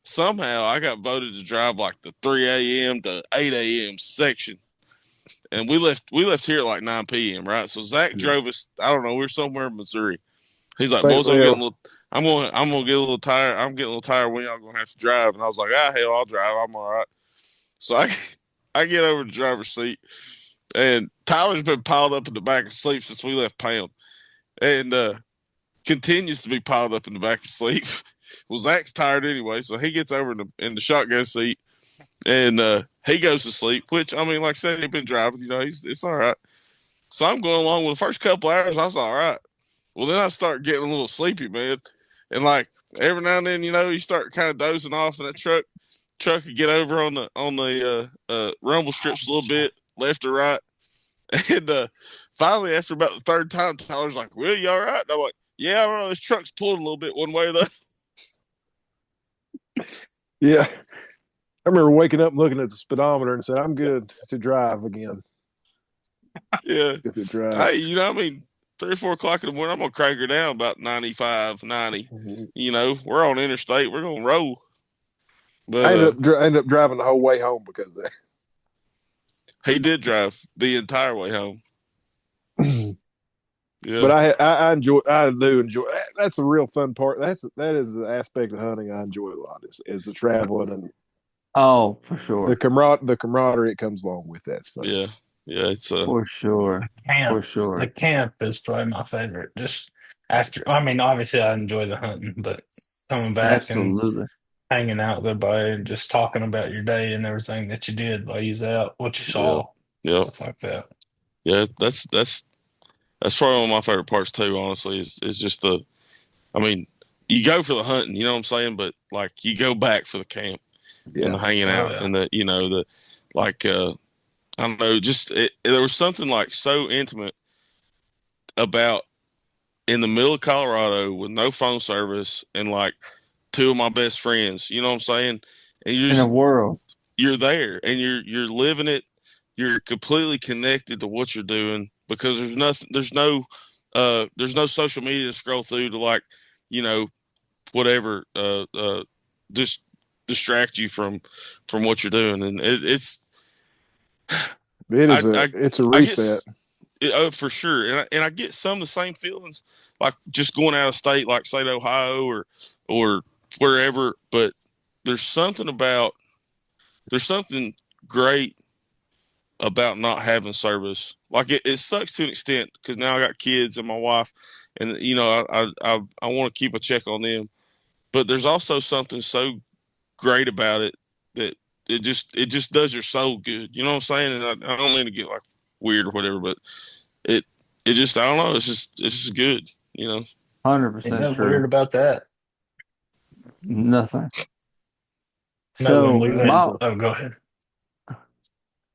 somehow I got voted to drive like the 3 a.m. to 8 a.m. section. And we left here at like 9 p.m., right? So Zach drove us, I don't know, we were somewhere in Missouri. He's like, boys, I'm gonna get a little tired. I'm getting a little tired when y'all gonna have to drive. And I was like, hell, I'll drive. I'm all right. So I get over the driver's seat, and Tyler's been piled up in the back asleep since we left Pound, and continues to be piled up in the back asleep. Well, Zach's tired anyway, so he gets over in the shotgun seat, and he goes to sleep. Which, I mean, like I said, he's been driving. You know, it's all right. So I'm going along with the first couple hours. I was all right. Well, then I start getting a little sleepy, man. And like every now and then, you know, you start kind of dozing off, and that truck would get over on the rumble strips a little bit, left or right. And finally, after about the third time, Tyler's like, "Well, you all right?" And I'm like, "Yeah, I don't know. This truck's pulling a little bit one way or the other." Yeah. I remember waking up and looking at the speedometer and said, "I'm good to drive again." Yeah. Good to drive. Hey, you know, I mean, 3 or 4 o'clock in the morning, I'm gonna crank her down about 95, 90. Mhm. You know, we're on interstate, we're gonna roll. But I ended up driving the whole way home because of he did drive the entire way home. that. Yeah, But I do enjoy that. That's a real fun part. That is the aspect of hunting I enjoy a lot is the traveling and Oh, for sure. the camaraderie it comes along with. That's fun. yeah, yeah. It's For sure. Camp. For The sure. camp is probably my favorite. Just after, I mean, obviously I enjoy the hunting, but coming back and Absolutely. hanging out with everybody and just talking about your day and everything that you did while you was out, what you yeah, saw, yeah, stuff like that. yeah. That's probably one of my favorite parts too. Honestly, is just the. I mean, you go for the hunting, you know what I'm saying, but like you go back for the camp and Yeah. the hanging Oh out yeah. and the like I don't know, just there was something like so intimate about in the middle of Colorado with no phone service and like two of my best friends, you know what I'm saying? And In the world. you're there and you're living it. You're completely connected to what you're doing because there's no social media to scroll through to like, you know, whatever just distract you from what you're doing and I It's a I get reset. oh, for sure, and I get some of the same feelings, like just going out of state, like say to Ohio or wherever. But there's something about there's something great about not having service. Like it sucks to an extent because now I got kids and my wife, and you know I want to keep a check on them. But there's also something so great about it that it just does your soul good. You know what I'm saying? And I don't mean to get like weird or whatever, but it it just I don't know. It's just good. You know. 100% Ain't true. weird about that. Nothing. No, when So we went, my oh, go ahead.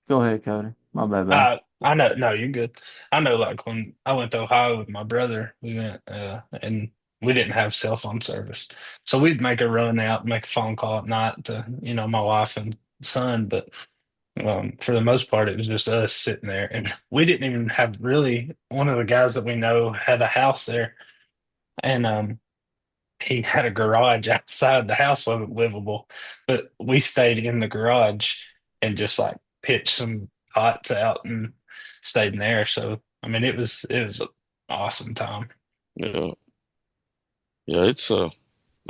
go ahead, Cody. My bad, bad. I know, no, you're good. I know, like when I went to Ohio with my brother, we went, and we didn't have cell phone service. So we'd make a run out, make a phone call at night to, my wife and son. But for the most part, it was just us sitting there. And we didn't even have really, one of the guys that we know had a house there. And he had a garage outside the house wasn't livable, but we stayed in the garage and just like pitched some cots out and stayed in there. So I mean, it was an awesome time. Yeah. Yeah. It's I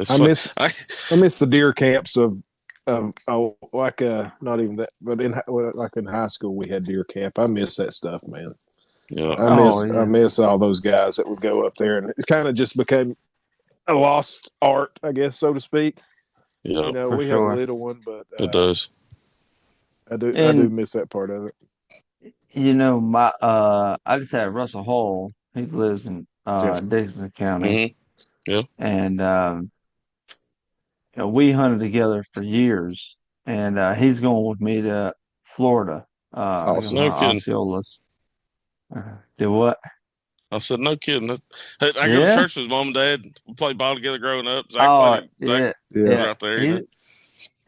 fun. miss I miss the deer camps of oh like not even that, but like in high school we had deer camp. I miss that stuff, man. Yeah. Oh I yeah. miss all those guys that would go up there, and it kind of just became a lost art, I guess, so to speak. Yeah. You know, For we have a sure. little one, but It does. I do And miss that part of it. my I just had Russell Hall. He lives in Yeah, Dixon County. Hmm. Yeah. And we hunted together for years. And he's going with me to Florida. To go awesome. No hunt kidding. Osceolas. Do what? I said no kidding. Hey, I go to Yeah. church with his mom and dad. We played ball together growing up. Oh Zach yeah. was Yeah, Yeah. right there. You know,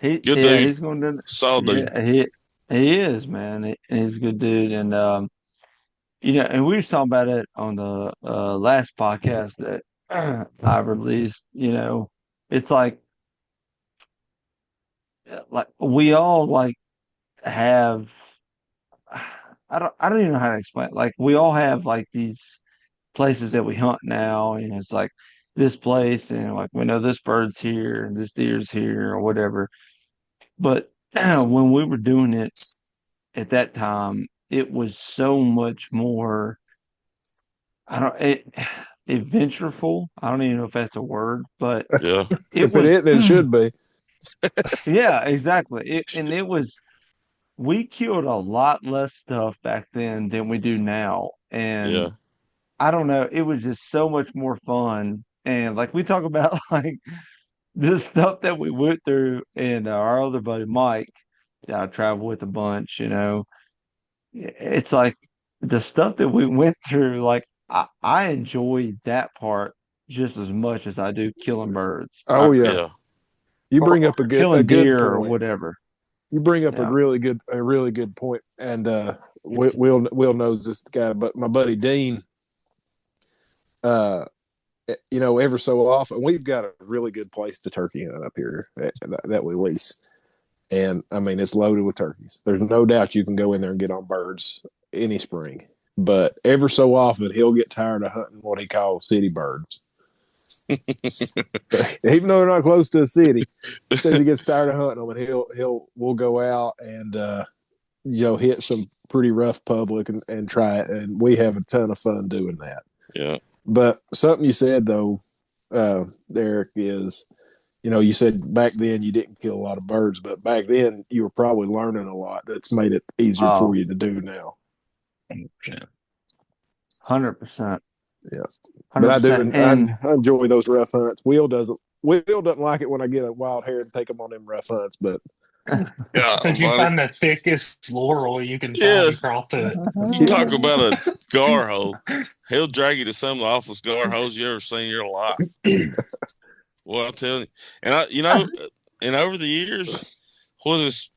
He good yeah, dude, he's going to solid dude. yeah, he is, man. He's a good dude. And and we were talking about it on the last podcast that I released. It's like we all like have I don't even know how to explain it. Like we all have like these places that we hunt now, and it's like this place, and like we know this bird's here and this deer's here or whatever. But when we were doing it at that time, it was so much more. I don't it adventureful. I don't even know if that's a word, but Yeah. it if it was. is, then it should be. Yeah, exactly. And it was. We killed a lot less stuff back then than we do now, Yeah. and I don't know. It was just so much more fun. And like we talk about like this stuff that we went through, and our other buddy Mike, that I travel with a bunch. It's like the stuff that we went through. Like I enjoy that part just as much as I do killing birds Oh yeah, Yeah. you bring or up a killing good deer or point. whatever. You bring up Yeah. a really good point, and Will knows this guy, but my buddy Dean, uh, ever so often we've got a really good place to turkey hunt up here that we lease, and I mean it's loaded with turkeys. There's no doubt you can go in there and get on birds any spring, but ever so often he'll get tired of hunting what he calls city birds. Even though they're not close to a city, he says he gets tired of hunting them, and we'll go out and hit some pretty rough public and try it, and we have a ton of fun doing that. Yeah. But something you said though, Derek, is you said back then you didn't kill a lot of birds, but back then you were probably learning a lot that's made it easier for you to do now. 100%. Yeah. 100%. But I do. And I enjoy those rough hunts. Will doesn't like it when I get a wild hare and take them on them rough hunts, but Yeah, If you buddy. find the thickest laurel you can Yeah. find, crawl to it. You talk about a gar hole. He'll drag you to some of the awfulest gar holes you ever seen in your life. Well, I'm telling you. And and over the years, what is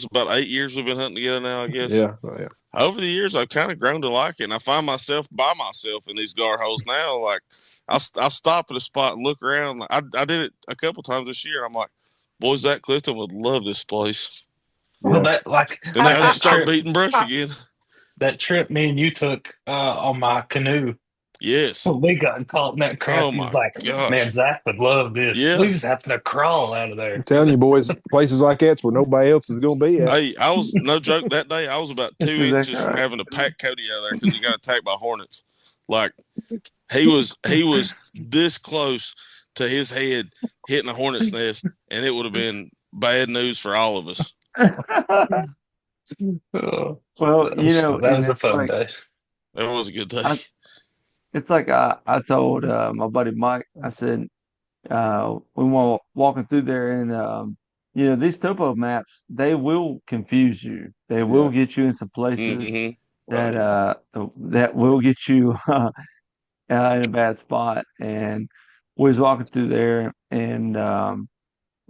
about 8 years we've been hunting together now, I guess. yeah. Over the years, I've kind of grown to like it, and I find myself by myself in these gar holes now. Like, I'll stop at a spot and look around. I did it a couple times this year. I'm like, boys, Zach Clifton would love this place. Well, Yeah. Then I just start trip, beating brush again. that trip me and you took on my canoe. Yes. When we got caught in that crap, Oh he was my like, gosh. man, Zach would love this. Yeah. We was having to crawl out of there. I'm telling you, boys, places like that's where nobody else is going to be at. Hey, I was no joke that day. I was about 2 That's exactly inches from right. having to pack Cody out of there because he got attacked by hornets. Like he was this close to his head hitting a hornet's nest, and it would have been bad news for all of us. Well, That was and a it's fun like day. That was a good day. it's like I told my buddy Mike, I said, we were walking through there, and these topo maps, they will confuse you. They will get you in some places Hmm. that will get you in a bad spot. And we was walking through there, and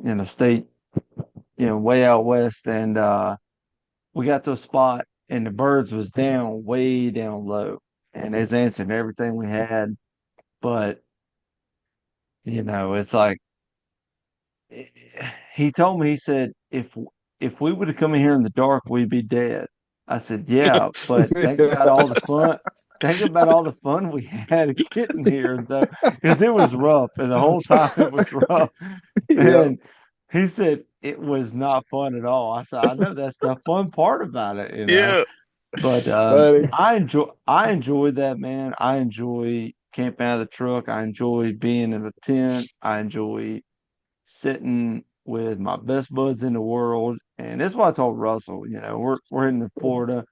in a state, way out west, and we got to a spot, and the birds was down, way down low, and it's answering everything we had, but it's like he told me, he said, if we would have come in here in the dark, we'd be dead. I said, yeah, but think about all the fun. Think about all the fun we had getting here, though, because it was rough, and the whole time it was rough. Yeah. And he said it was not fun at all. I said, I know that's the fun part about it. Yeah. But Buddy. I enjoy that, man. I enjoy camping out of the truck. I enjoy being in a tent. I enjoy sitting with my best buds in the world. And that's why I told Russell, we're heading to Florida.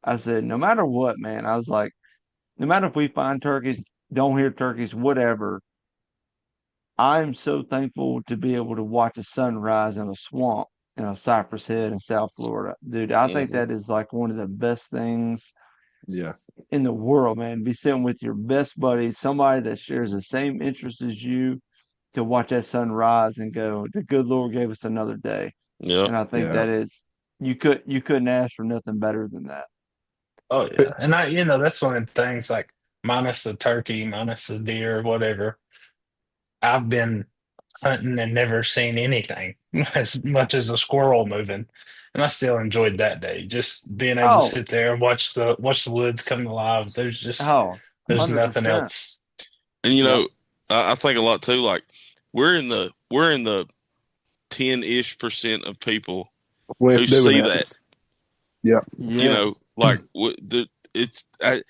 I said, no matter what, man, I was like, no matter if we find turkeys, don't hear turkeys, whatever, I'm so thankful to be able to watch a sunrise in a swamp in a Cypress Head in South Florida. Dude, I think that is like one of the best things Yeah. in the world, man. Be sitting with your best buddy, somebody that shares the same interests as you, to watch that sunrise and go, the good Lord gave us another day. Yeah. And I think Yeah. that is, you couldn't ask for nothing better than that. Oh yeah, and that's one of the things. Like minus the turkey, minus the deer, whatever. I've been hunting and never seen anything as much as a squirrel moving, and I still enjoyed that day. Just being able to Oh, sit there and watch the woods come alive. There's oh, nothing 100%. else. And Yep. I think a lot too. Like we're in the 10-ish% of people We're who doing see that. that. Yeah. Yes. Like I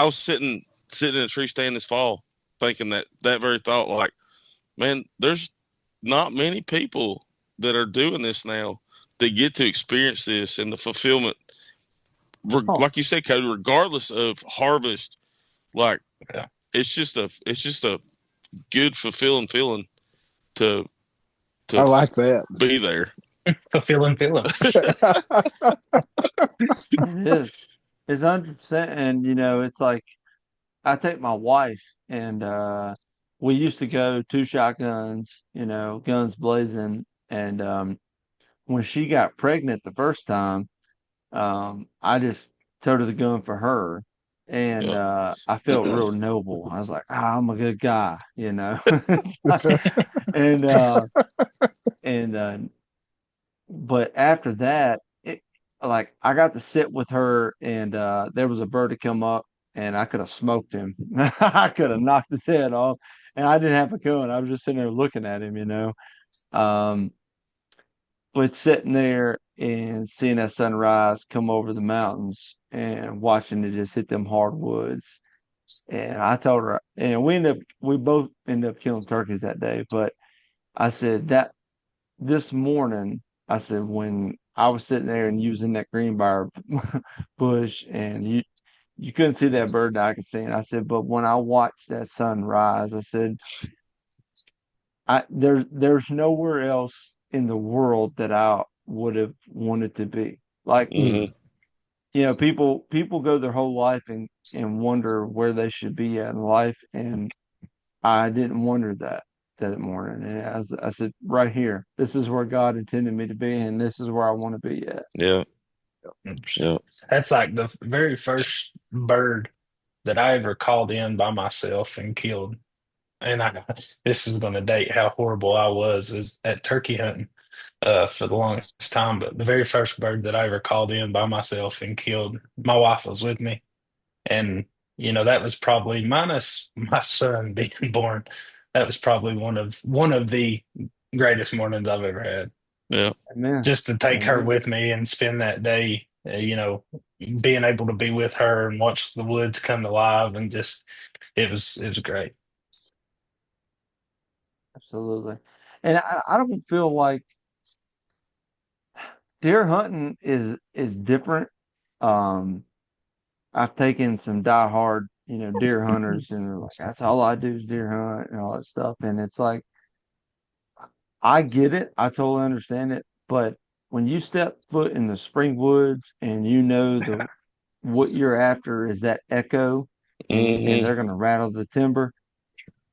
was sitting in a tree stand this fall, thinking that very thought. Like, man, there's not many people that are doing this now that get to experience this and the fulfillment. Oh, Like you said, Cody, regardless of harvest, like Yeah. it's just a good fulfilling feeling to I like that. be there. Fulfilling feeling. it is. It's 100%. And, it's like, I take my wife, and we used to go two shotguns, guns blazing. And when she got pregnant the first time, I just toted the gun for her. and Yeah. I felt real noble. I was like, I'm a good guy, you know. and and but after that, like I got to sit with her, and there was a bird to come up, and I could have smoked him. I could have knocked his head off, and I didn't have a gun. I was just sitting there looking at him, you know. Um, but sitting there and seeing that sunrise come over the mountains and watching it just hit them hardwoods. And I told her, and we both ended up killing turkeys that day. But I said that this morning, I said, when I was sitting there and using that greenbrier bush, and you couldn't see that bird that I could see. And I said, but when I watched that sunrise, I said, there's nowhere else in the world that I would have wanted to be. Like, Hmm. people go their whole life and wonder where they should be at in life, and I didn't wonder that morning. And I said, right here, this is where God intended me to be, and this is where I want to be at. Yeah. Yeah. That's like the very first bird that I ever called in by myself and killed. And this is going to date how horrible I was is at turkey hunting for the longest time. But the very first bird that I ever called in by myself and killed, my wife was with me, and that was probably minus my son being born. That was probably one of the greatest mornings I've ever had. Yeah. Amen. Just to take her Amen. with me and spend that day, being able to be with her and watch the woods come alive, and just it was great. Absolutely. And I don't feel like deer hunting is different. Um, I've taken some diehard, deer hunters, and they're like, that's all I do is deer hunt and all that stuff. And it's like, I get it. I totally understand it. But when you step foot in the spring woods and you know what you're after is that echo, and Hmm. they're gonna rattle the timber,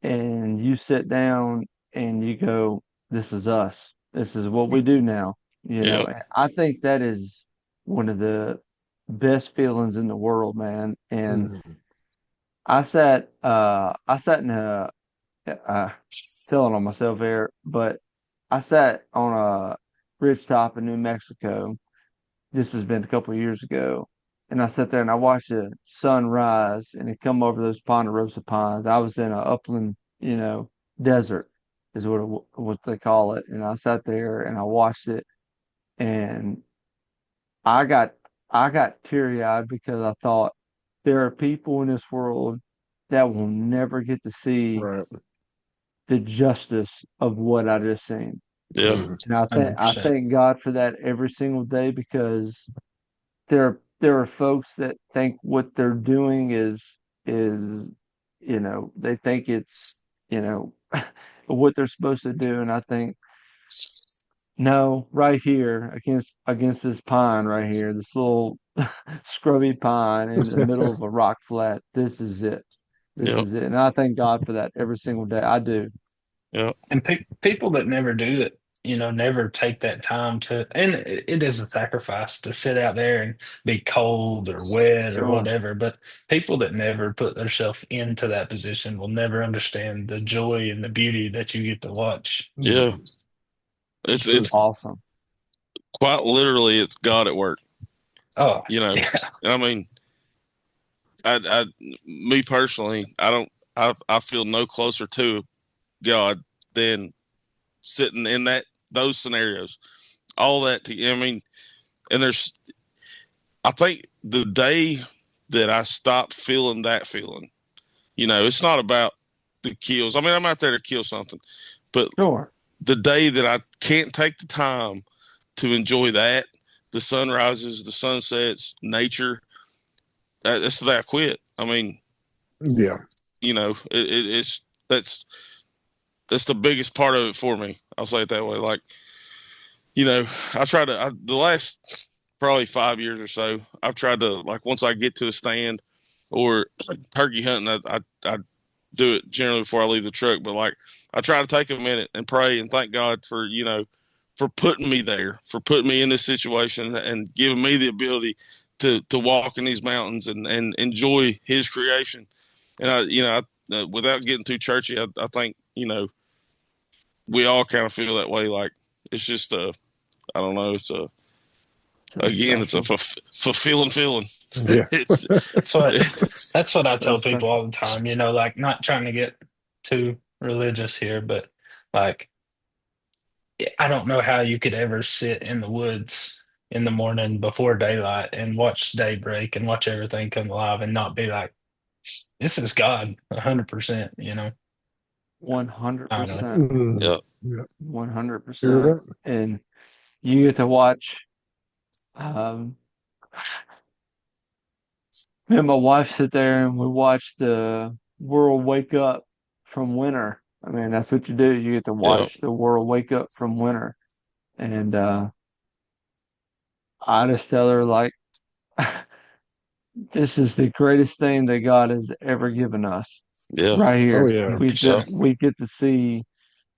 and you sit down and you go, this is us. This is what we do now. Yeah. And I think that is one of the best feelings in the world, man. And Mhm. I sat in telling on myself here, but I sat on a ridge top in New Mexico. This has been a couple of years ago. And I sat there and I watched the sun rise and it come over those ponderosa pines. I was in a upland, desert is what they call it. And I sat there and I watched it, and I got I got teary eyed because I thought there are people in this world that will never get to see Right. the justice of what I just seen. Yeah. Mhm. And I 100%. thank God for that every single day, because there are folks that think what they're doing is they think it's you know what they're supposed to do, and I think, no, right here against this pine right here, this little scrubby pine in the middle of a rock flat, this is it. This Yeah. is it. And I thank God for that every single day. I do. Yeah. And people that never do it, never take that time to, and it is a sacrifice to sit out there and be cold or wet or Sure. whatever. But people that never put themselves into that position will never understand the joy and the beauty that you get to watch. Yeah. It's It's it's True. awesome. quite literally it's God at work. Oh, You know. yeah. I mean, me personally, I feel no closer to God than sitting in those scenarios. All that I mean, and I think the day that I stopped feeling that feeling, it's not about the kills. I mean, I'm out there to kill something, but Sure. the day that I can't take the time to enjoy that, the sunrises, the sunsets, nature, that's the day I quit. I mean, Yeah. it's that's the biggest part of it for me. I'll say it that way. Like, I try the last probably 5 years or so, I've tried to, like, once I get to a stand or turkey hunting, I do it generally before I leave the truck. But, like, I try to take a minute and pray and thank God for putting me there, for putting me in this situation and giving me the ability to walk in these mountains and enjoy His creation. And without getting too churchy, I think we all kind of feel that way. Like it's just I don't know. It's a fulfilling feeling. Yeah. That's what I tell people all the time. Like not trying to get too religious here, but like I don't know how you could ever sit in the woods in the morning before daylight and watch daybreak and watch everything come alive and not be like, this is God 100%, 100%. I don't know. Mhm. Yeah. 100%. You're right. And you get to watch me and my wife sit there and we watch the world wake up from winter. I mean, that's what you do. You get to watch the world wake up from winter. And I just tell her, like, this is the greatest thing that God has ever given us Yeah. right here. Oh, yeah. We get to see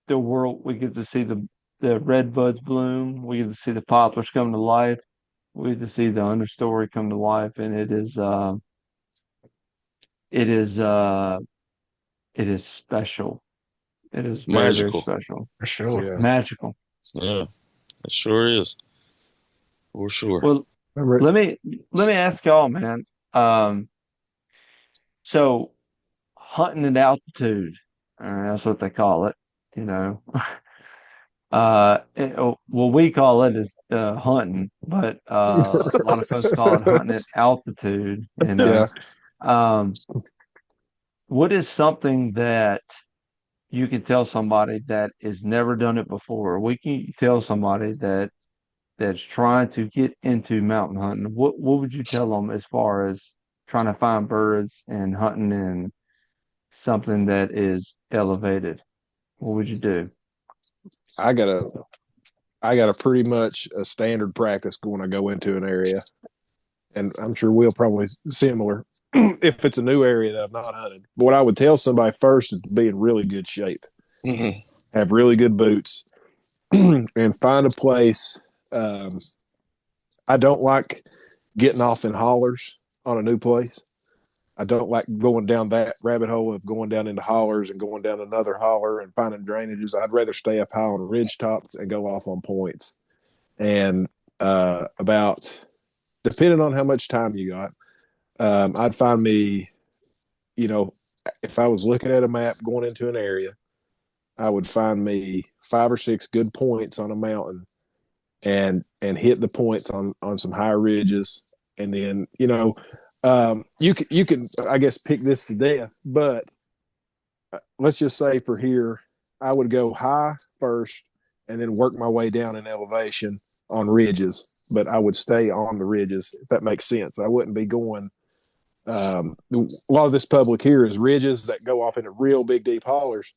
the world. We get to see the red buds bloom. We get to see the poplars come to life. We get to see the understory come to life. And it is special. It is very, very Magical. special. For sure. Yeah. Magical. Yeah. It sure is. For sure. Well, let me ask y'all, man. So hunting at altitude, that's what they call it, what we call it is hunting, but a lot of folks call it hunting at altitude. And Yeah. what is something that you can tell somebody that has never done it before? We can tell somebody that's trying to get into mountain hunting. What would you tell them as far as trying to find birds and hunting in something that is elevated? What would you do? I got a pretty much a standard practice when I go into an area, and I'm sure Will probably similar if it's a new area that I've not hunted. But what I would tell somebody first is to be in really good shape, Mm-hmm. have really good boots, and find a place. I don't like getting off in hollers on a new place. I don't like going down that rabbit hole of going down into hollers and going down another holler and finding drainages. I'd rather stay up high on ridge tops and go off on points. And about, depending on how much time you got, I'd find me, if I was looking at a map going into an area, I would find me 5 or 6 good points on a mountain and hit the points on some higher ridges. And then, you can, I guess, pick this to death, but let's just say for here, I would go high first and then work my way down in elevation on ridges, but I would stay on the ridges, if that makes sense. I wouldn't be going, a lot of this public here is ridges that go off into real big, deep hollers,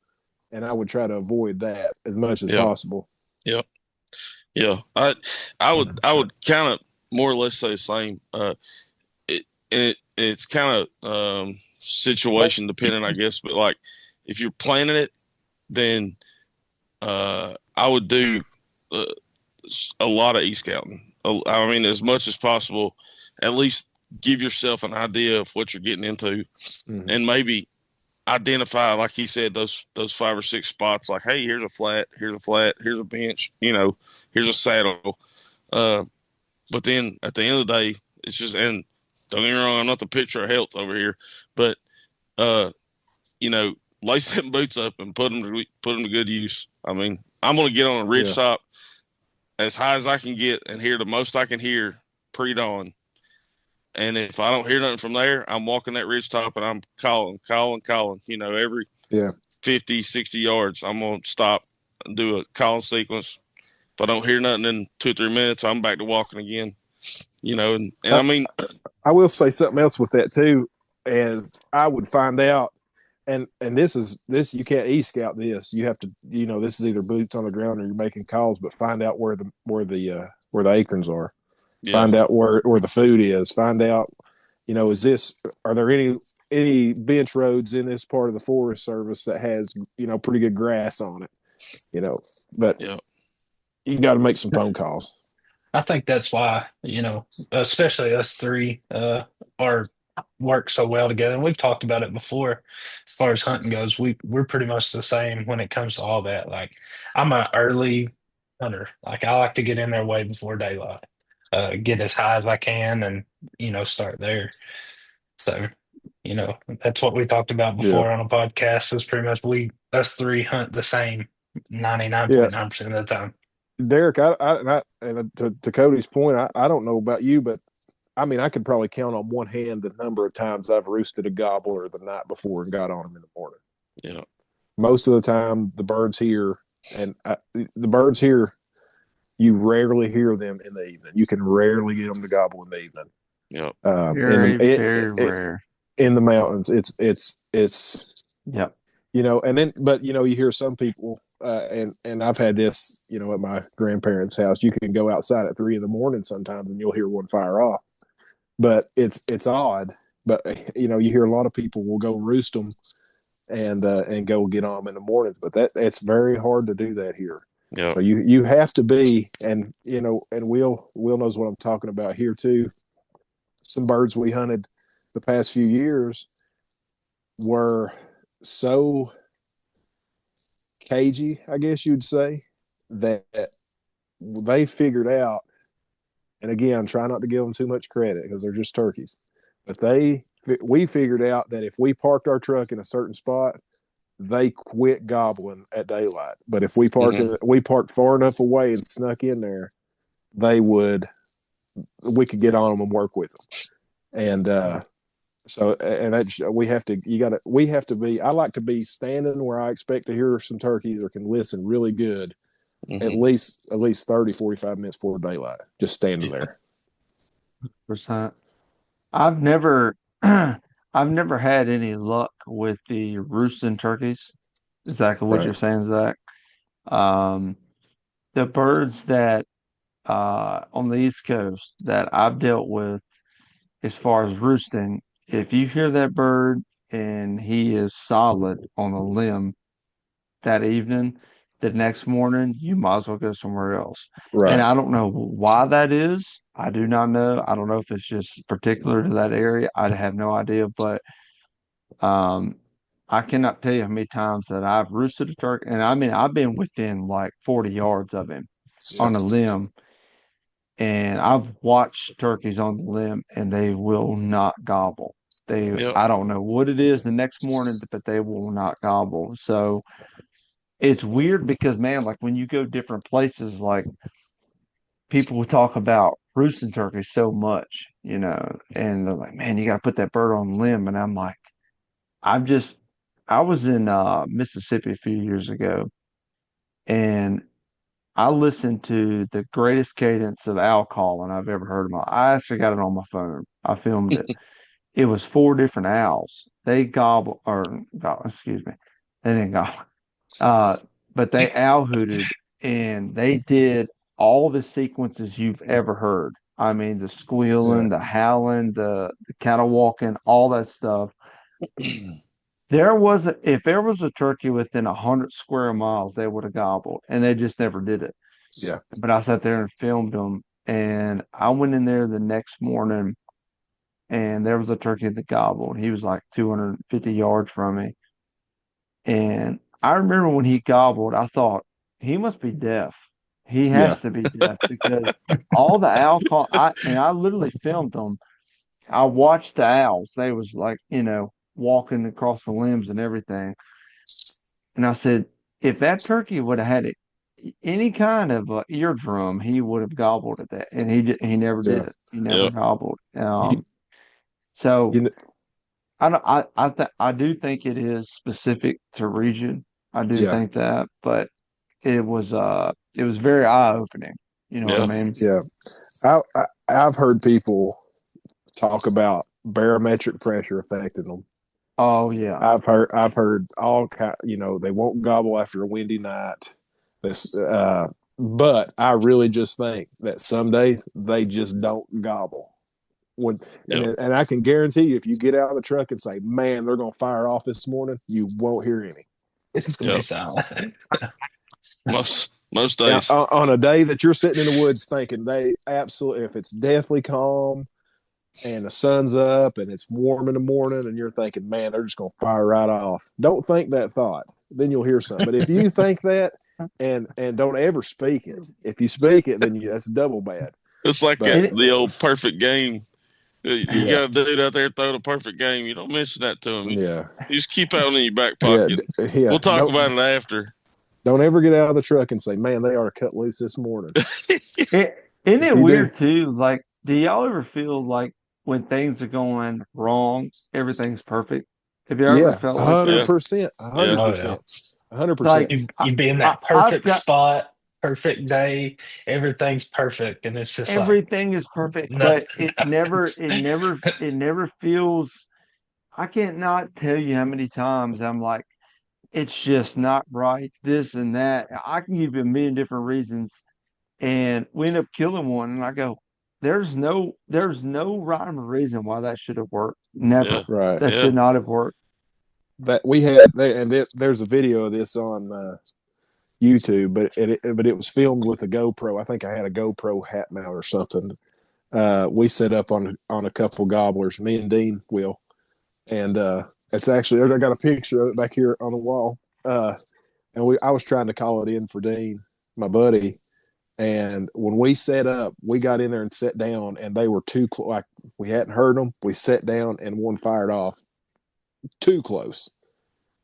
and I would try to avoid that as much as possible. Yep. Yeah. I would kind of more or less say the same. It's kind of situation dependent, I guess. But like, if you're planning it, then I would do a lot of e-scouting. I mean, as much as possible, at least give yourself an idea of what you're getting into, and maybe identify, like he said, those 5 or 6 spots. Like, hey, here's a flat, here's a bench, here's a saddle. But then at the end of the day, it's just, and don't get me wrong, I'm not the picture of health over here, but lace them boots up and put them to good use. I mean, I'm going to get on a ridge top as high as I can get and hear the most I can hear pre-dawn. And if I don't hear nothing from there, I'm walking that ridge top and I'm calling. Every 50, 60 yards, I'm going to stop and do a calling sequence. If I don't hear nothing in 2 or 3 minutes, I'm back to walking again. And I mean, I will say something else with that too, and I would find out, and this you can't e-scout this. You have to, this is either boots on the ground or you're making calls, but find out where the acorns are. Yeah. Find out where the food is. Find out, are there any bench roads in this part of the Forest Service that has, pretty good grass on it, but you got to make some phone calls. I think that's why, especially us three, are work so well together. And we've talked about it before. As far as hunting goes, we're pretty much the same when it comes to all that. Like I'm an early hunter. Like I like to get in there way before daylight, get as high as I can, and start there. So, that's what we talked about Yeah. before on a podcast. Was pretty much us three hunt the same Yeah. 99.9% of the time. Derek, and to Cody's point, I don't know about you, but I mean, I could probably count on one hand the number of times I've roosted a gobbler the night before and got on them in the morning. Yeah. Most of the time, the birds here, you rarely hear them in the evening. You can rarely get them to gobble in the evening. Yeah. Very, very rare. In the mountains, it's Yep. But you hear some people, and I've had this, at my grandparents' house. You can go outside at 3 a.m. sometimes, and you'll hear one fire off. But it's odd. But you hear a lot of people will go roost them and go get on them in the mornings. But it's very hard to do that here. Yeah. So you have to be, and and Will knows what I'm talking about here too. Some birds we hunted the past few years were so cagey, I guess you'd say, that they figured out, and again, try not to give them too much credit because they're just turkeys, but we figured out that if we parked our truck in a certain spot, they quit gobbling at daylight. But if we parked far enough away and snuck in there, we could get on them and work with them. And we have to be, I like to be standing where I expect to hear some turkeys or can listen really good, at least 30, 45 minutes before daylight, just standing there. 100%. I've never had any luck with the roosting turkeys. Exactly what Right. you're saying, Zach. The birds that on the East Coast that I've dealt with as far as roosting, if you hear that bird and he is solid on a limb that evening, the next morning you might as well go somewhere else. Right. And I don't know why that is. I do not know. I don't know if it's just particular to that area. I have no idea, but I cannot tell you how many times that I've roosted a turkey, and I mean I've been within like 40 yards of him on a limb, and I've watched turkeys on the limb, and they will not gobble. I don't know what it is the next morning, but they will not gobble. So it's weird because, man, like when you go different places, like people will talk about roosting turkeys so much, and they're like, man, you got to put that bird on the limb. And I'm like, I was in Mississippi a few years ago, and I listened to the greatest cadence of owl calling I've ever heard. I actually got it on my phone. I filmed it. It was 4 different owls. They excuse me, they didn't gobble. But they owl hooted, and they did all the sequences you've ever heard. I mean, the squealing, the howling, the cattle walking, all that stuff. If there was a turkey within 100 square miles, they would have gobbled, and they just never did it. Yeah. But I sat there and filmed them, and I went in there the next morning, and there was a turkey that gobbled. He was like 250 yards from me, and I remember when he gobbled, I thought he must be deaf. He has to be deaf because all the owl call. I literally filmed them. I watched the owls. They was like walking across the limbs and everything. And I said, if that turkey would have had any kind of eardrum, he would have gobbled at that. And he never did it. He never gobbled. So I do think it is specific to region. I do think that, but it was very eye opening. You know what I mean? Yeah. I've heard people talk about barometric pressure affecting them. Oh yeah. I've heard all kind. They won't gobble after a windy night. But I really just think that some days they just don't gobble. And I can guarantee you, if you get out of the truck and say, "Man, they're going to fire off this morning," you won't hear any. It's going to be silent. Most days. On a day that you're sitting in the woods thinking they absolutely, if it's deathly calm and the sun's up and it's warm in the morning and you're thinking, man, they're just going to fire right off. Don't think that thought. Then you'll hear something. But if you think that and don't ever speak it, if you speak it, then that's double bad. It's like But- the old perfect game. You Yeah. got a dude out there throwing a perfect game. You don't mention that to him. You just keep that one in your back pocket. Yeah. We'll talk about it after. Don't ever get out of the truck and say, man, they ought to cut loose this morning. Isn't it weird too? Like, do y'all ever feel like when things are going wrong, everything's perfect? Have you ever felt like that? 100%. 100%. 100%. Like, You be in that perfect spot, perfect day, everything's perfect, and it's just everything is perfect, but nothing it never feels. I can't not tell you how many times I'm like, it's just not right, this and that. I can give you a million different reasons, and we end up killing one, and I go, there's no rhyme or reason why that should have worked. Never. Yeah. Right. That should not have worked. That we had, there's a video of this on YouTube, but it was filmed with a GoPro. I think I had a GoPro hat mount or something. We set up on a couple gobblers, me and Dean will, and it's actually, I got a picture of it back here on the wall. And I was trying to call it in for Dean, my buddy, and when we set up, we got in there and sat down, and they were too close. Like, we hadn't heard them. We sat down, and one fired off too close.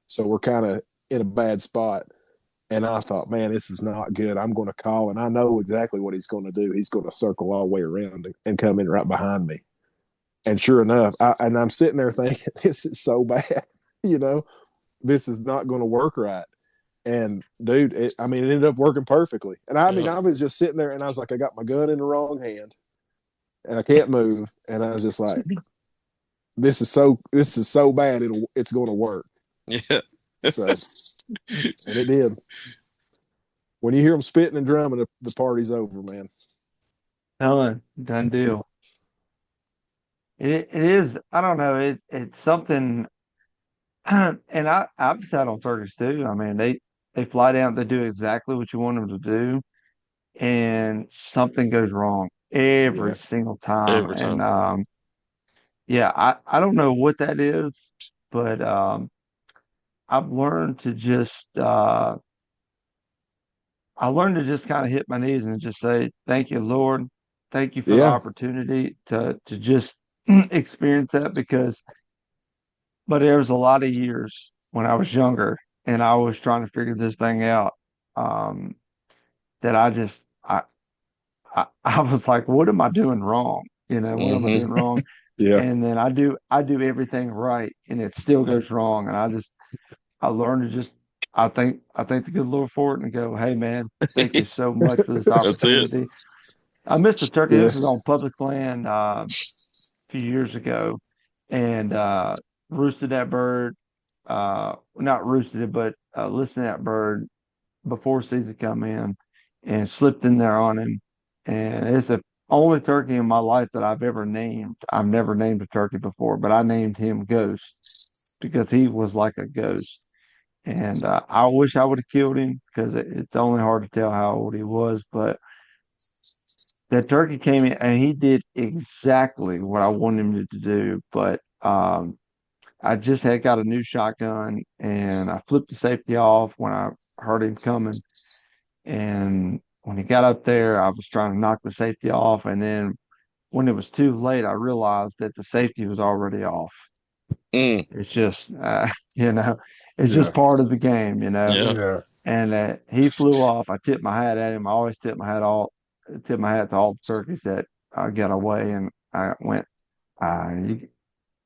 So we're kind of in a bad spot. And I thought, man, this is not good. I'm going to call, and I know exactly what he's going to do. He's going to circle all the way around and come in right behind me. And sure enough, I'm sitting there thinking, this is so bad. This is not going to work right. And dude, it ended up working perfectly. And I was just sitting there, and I was like, I got my gun in the wrong hand, and I can't move. And I was just like, this is so bad. It's going to work. Yeah. So, and it did. When you hear them spitting and drumming, the party's over, man. Done deal. It is. I don't know. It's something. And I've sat on turkeys too. I mean, they fly down. They do exactly what you want them to do, and something goes wrong every single time. Every time. And I don't know what that is, but I've learned to just kind of hit my knees and just say, thank you, Lord. Thank you for the opportunity to just experience that, but there was a lot of years when I was younger and I was trying to figure this thing out, that I was like, what am I doing wrong? What am I doing wrong? Yeah. And then I do everything right and it still goes wrong. And I learned to just, I thank the good Lord for it and go, hey man, thank you so much for this opportunity. I missed a turkey. This was on public land a few years ago, and roosted that bird. Not roosted it, but listened to that bird before season come in, and slipped in there on him. And it's the only turkey in my life that I've ever named. I've never named a turkey before, but I named him Ghost because he was like a ghost. And I wish I would have killed him because it's only hard to tell how old he was, but that turkey came in and he did exactly what I wanted him to do. But I just had got a new shotgun and I flipped the safety off when I heard him coming. And when he got up there, I was trying to knock the safety off. And then when it was too late, I realized that the safety was already off. It's just, it's just part of the game, Yeah. And he flew off. I tipped my hat at him. I always tip my hat to all the turkeys that got away. And I went,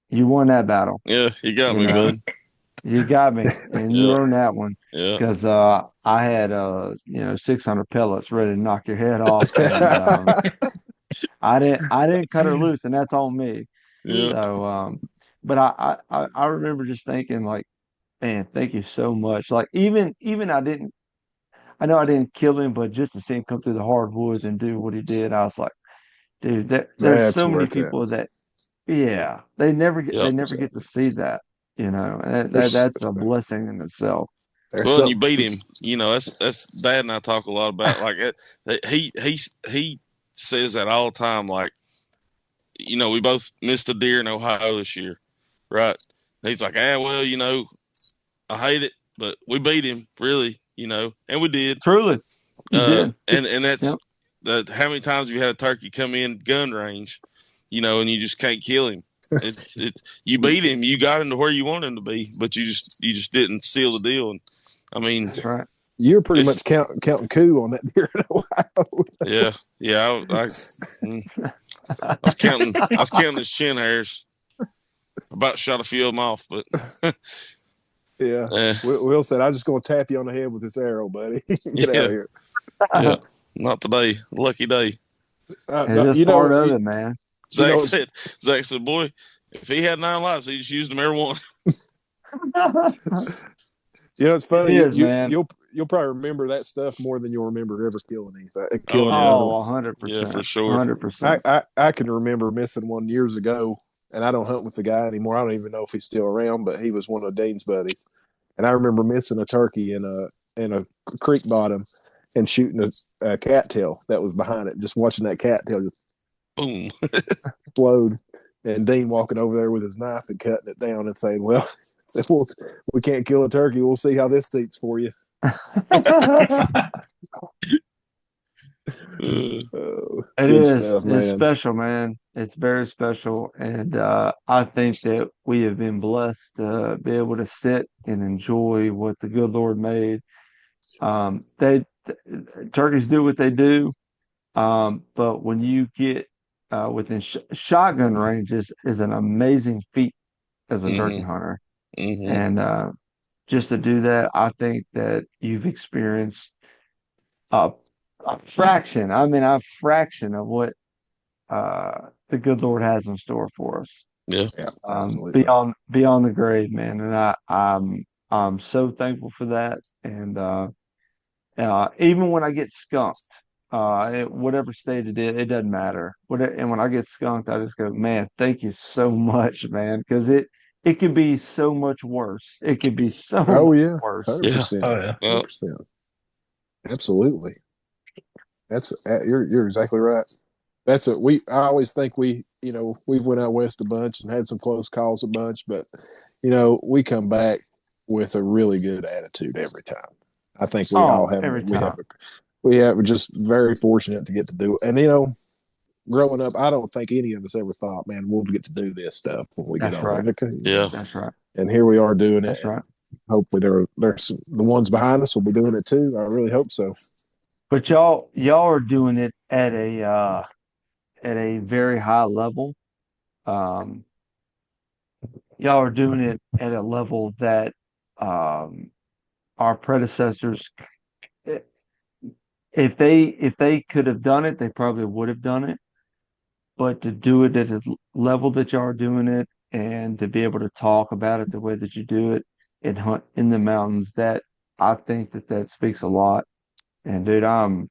you won that battle. Yeah, you got me, bud. You got me, and you earned that one. Yeah. Because I had 600 pellets ready to knock your head off. And, I didn't cut her loose, and that's on me. Yeah. So, but I remember just thinking like, man, thank you so much. Like even I know I didn't kill him, but just to see him come through the hardwoods and do what he did, I was like, dude, there's so many people that they never get to see that. And that's a blessing in itself. There's Well, and you some- beat him. You know, that's Dad and I talk a lot about. Like he says that all the time. Like, you know, we both missed a deer in Ohio this year, right? He's like, well, you know, I hate it, but we beat him, really, you know, and we did. Truly, you did. And that's Yep. how many times have you had a turkey come in gun range, you know, and you just can't kill him. It's you beat him, you got him to where you want him to be, but you just didn't seal the deal. And I mean, That's right. You're pretty much counting coup on that deer in Ohio. yeah. I was counting his chin hairs. About shot a few of them off, but Yeah. Will said, "I'm just going to tap you on the head with this arrow, buddy. Get out of here." Yeah, not today. Lucky day. It's just part of it, man. Zach said, "Boy, if he had 9 lives, he just used them every one." You know, it's funny. It is, man. You'll probably remember that stuff more than you'll remember ever killing anything. Oh, 100%. Yeah, for sure. 100%. I can remember missing one years ago, and I don't hunt with the guy anymore. I don't even know if he's still around, but he was one of Dean's buddies. And I remember missing a turkey in a creek bottom and shooting a cattail that was behind it. Just watching that cattail just Boom. explode, and Dean walking over there with his knife and cutting it down and saying, "Well, we can't kill a turkey. We'll see how this eats for you." It is. Stuff, it's special, man. It's very special, and I think that we have been blessed to be able to sit and enjoy what the good Lord made. Turkeys do what they do, but when you get within shotgun range is an amazing feat as a turkey hunter, and just to do that, I think that you've experienced a fraction. I mean, a fraction of what the good Lord has in store for us. Yeah. Beyond the grave, man. And I'm so thankful for that. And even when I get skunked, whatever state it doesn't matter. And when I get skunked, I just go, man, thank you so much, man, because it could be so much worse. It could be so much worse. 100%. Yeah. 100%. Absolutely. You're exactly right. I always think we've went out west a bunch and had some close calls a bunch, but we come back with a really good attitude every time. I think we all have every time. We're just very fortunate to get to do it. And growing up, I don't think any of us ever thought, man, we'll get to do this stuff when we get older. Yeah, that's right. And here we are doing it. That's right. Hopefully, there's the ones behind us will be doing it too. I really hope so. But y'all are doing it at a very high level. Y'all are doing it at a level that our predecessors, if they could have done it, they probably would have done it. But to do it at a level that y'all are doing it, and to be able to talk about it the way that you do it and hunt in the mountains, that I think that speaks a lot. And dude, I'm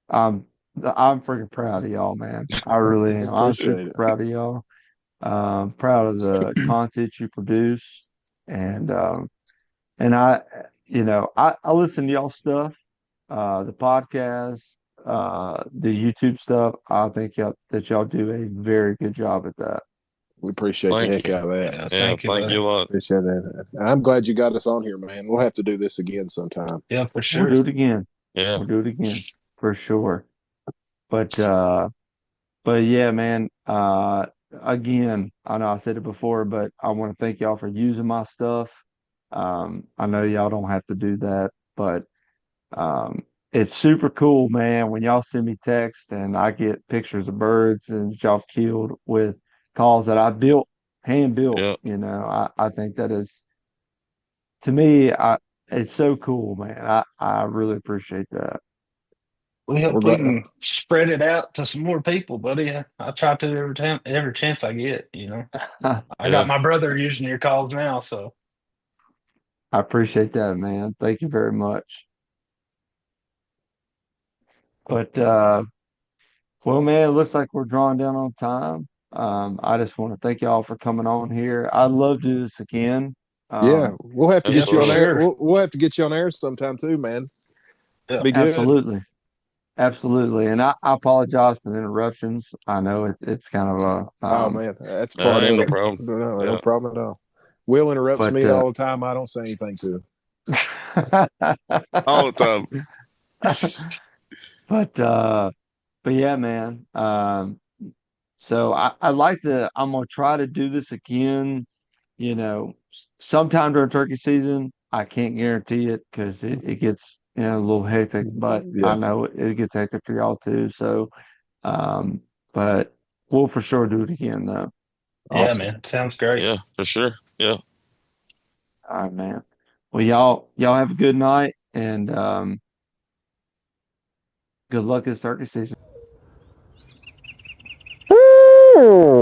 freaking proud of y'all, man. I really am. I'm super proud of y'all. Proud of the content you produce, and I listen to y'all stuff, the podcast, the YouTube stuff. I think that y'all do a very good job at that. We appreciate the heck out of that. Yeah, thank you a lot. Appreciate that. I'm glad you got us on here, man. We'll have to do this again sometime. Yeah, for sure. We'll do it again. Yeah, we'll do it again for sure. But yeah, man. Again, I know I said it before, but I want to thank y'all for using my stuff. I know y'all don't have to do that, but it's super cool, man, when y'all send me text and I get pictures of birds and y'all killed with calls that I built, hand built. Yeah. I think that is, to me, it's so cool, man. I really appreciate that. We hope we can spread it out to some more people, buddy. I try to every chance I get. I got my brother using your calls now, so I appreciate that, man. Thank you very much. But well, man, it looks like we're drawing down on time. I just want to thank y'all for coming on here. I'd love to do this again. Yeah, we'll have to Yeah, get you for on air. sure. We'll have to get you on air sometime too, man. Yeah. Be good. Absolutely. Absolutely. And I apologize for the interruptions. I know it's kind of a Oh man, that's Nah, part ain't of no it. problem. No, no Yeah. problem at all. Will interrupts but me all the time. I don't say anything to him. All the time. but yeah, man. So I like to. I'm gonna try to do this again. Sometime during turkey season. I can't guarantee it because it gets a little hectic, but I Yeah, know it gets hectic for y'all too. So, but we'll for sure do it again though. Yeah, awesome. man. Sounds great. Yeah, for sure. Yeah. All right, man. Well, y'all have a good night and good luck this turkey season. Woo!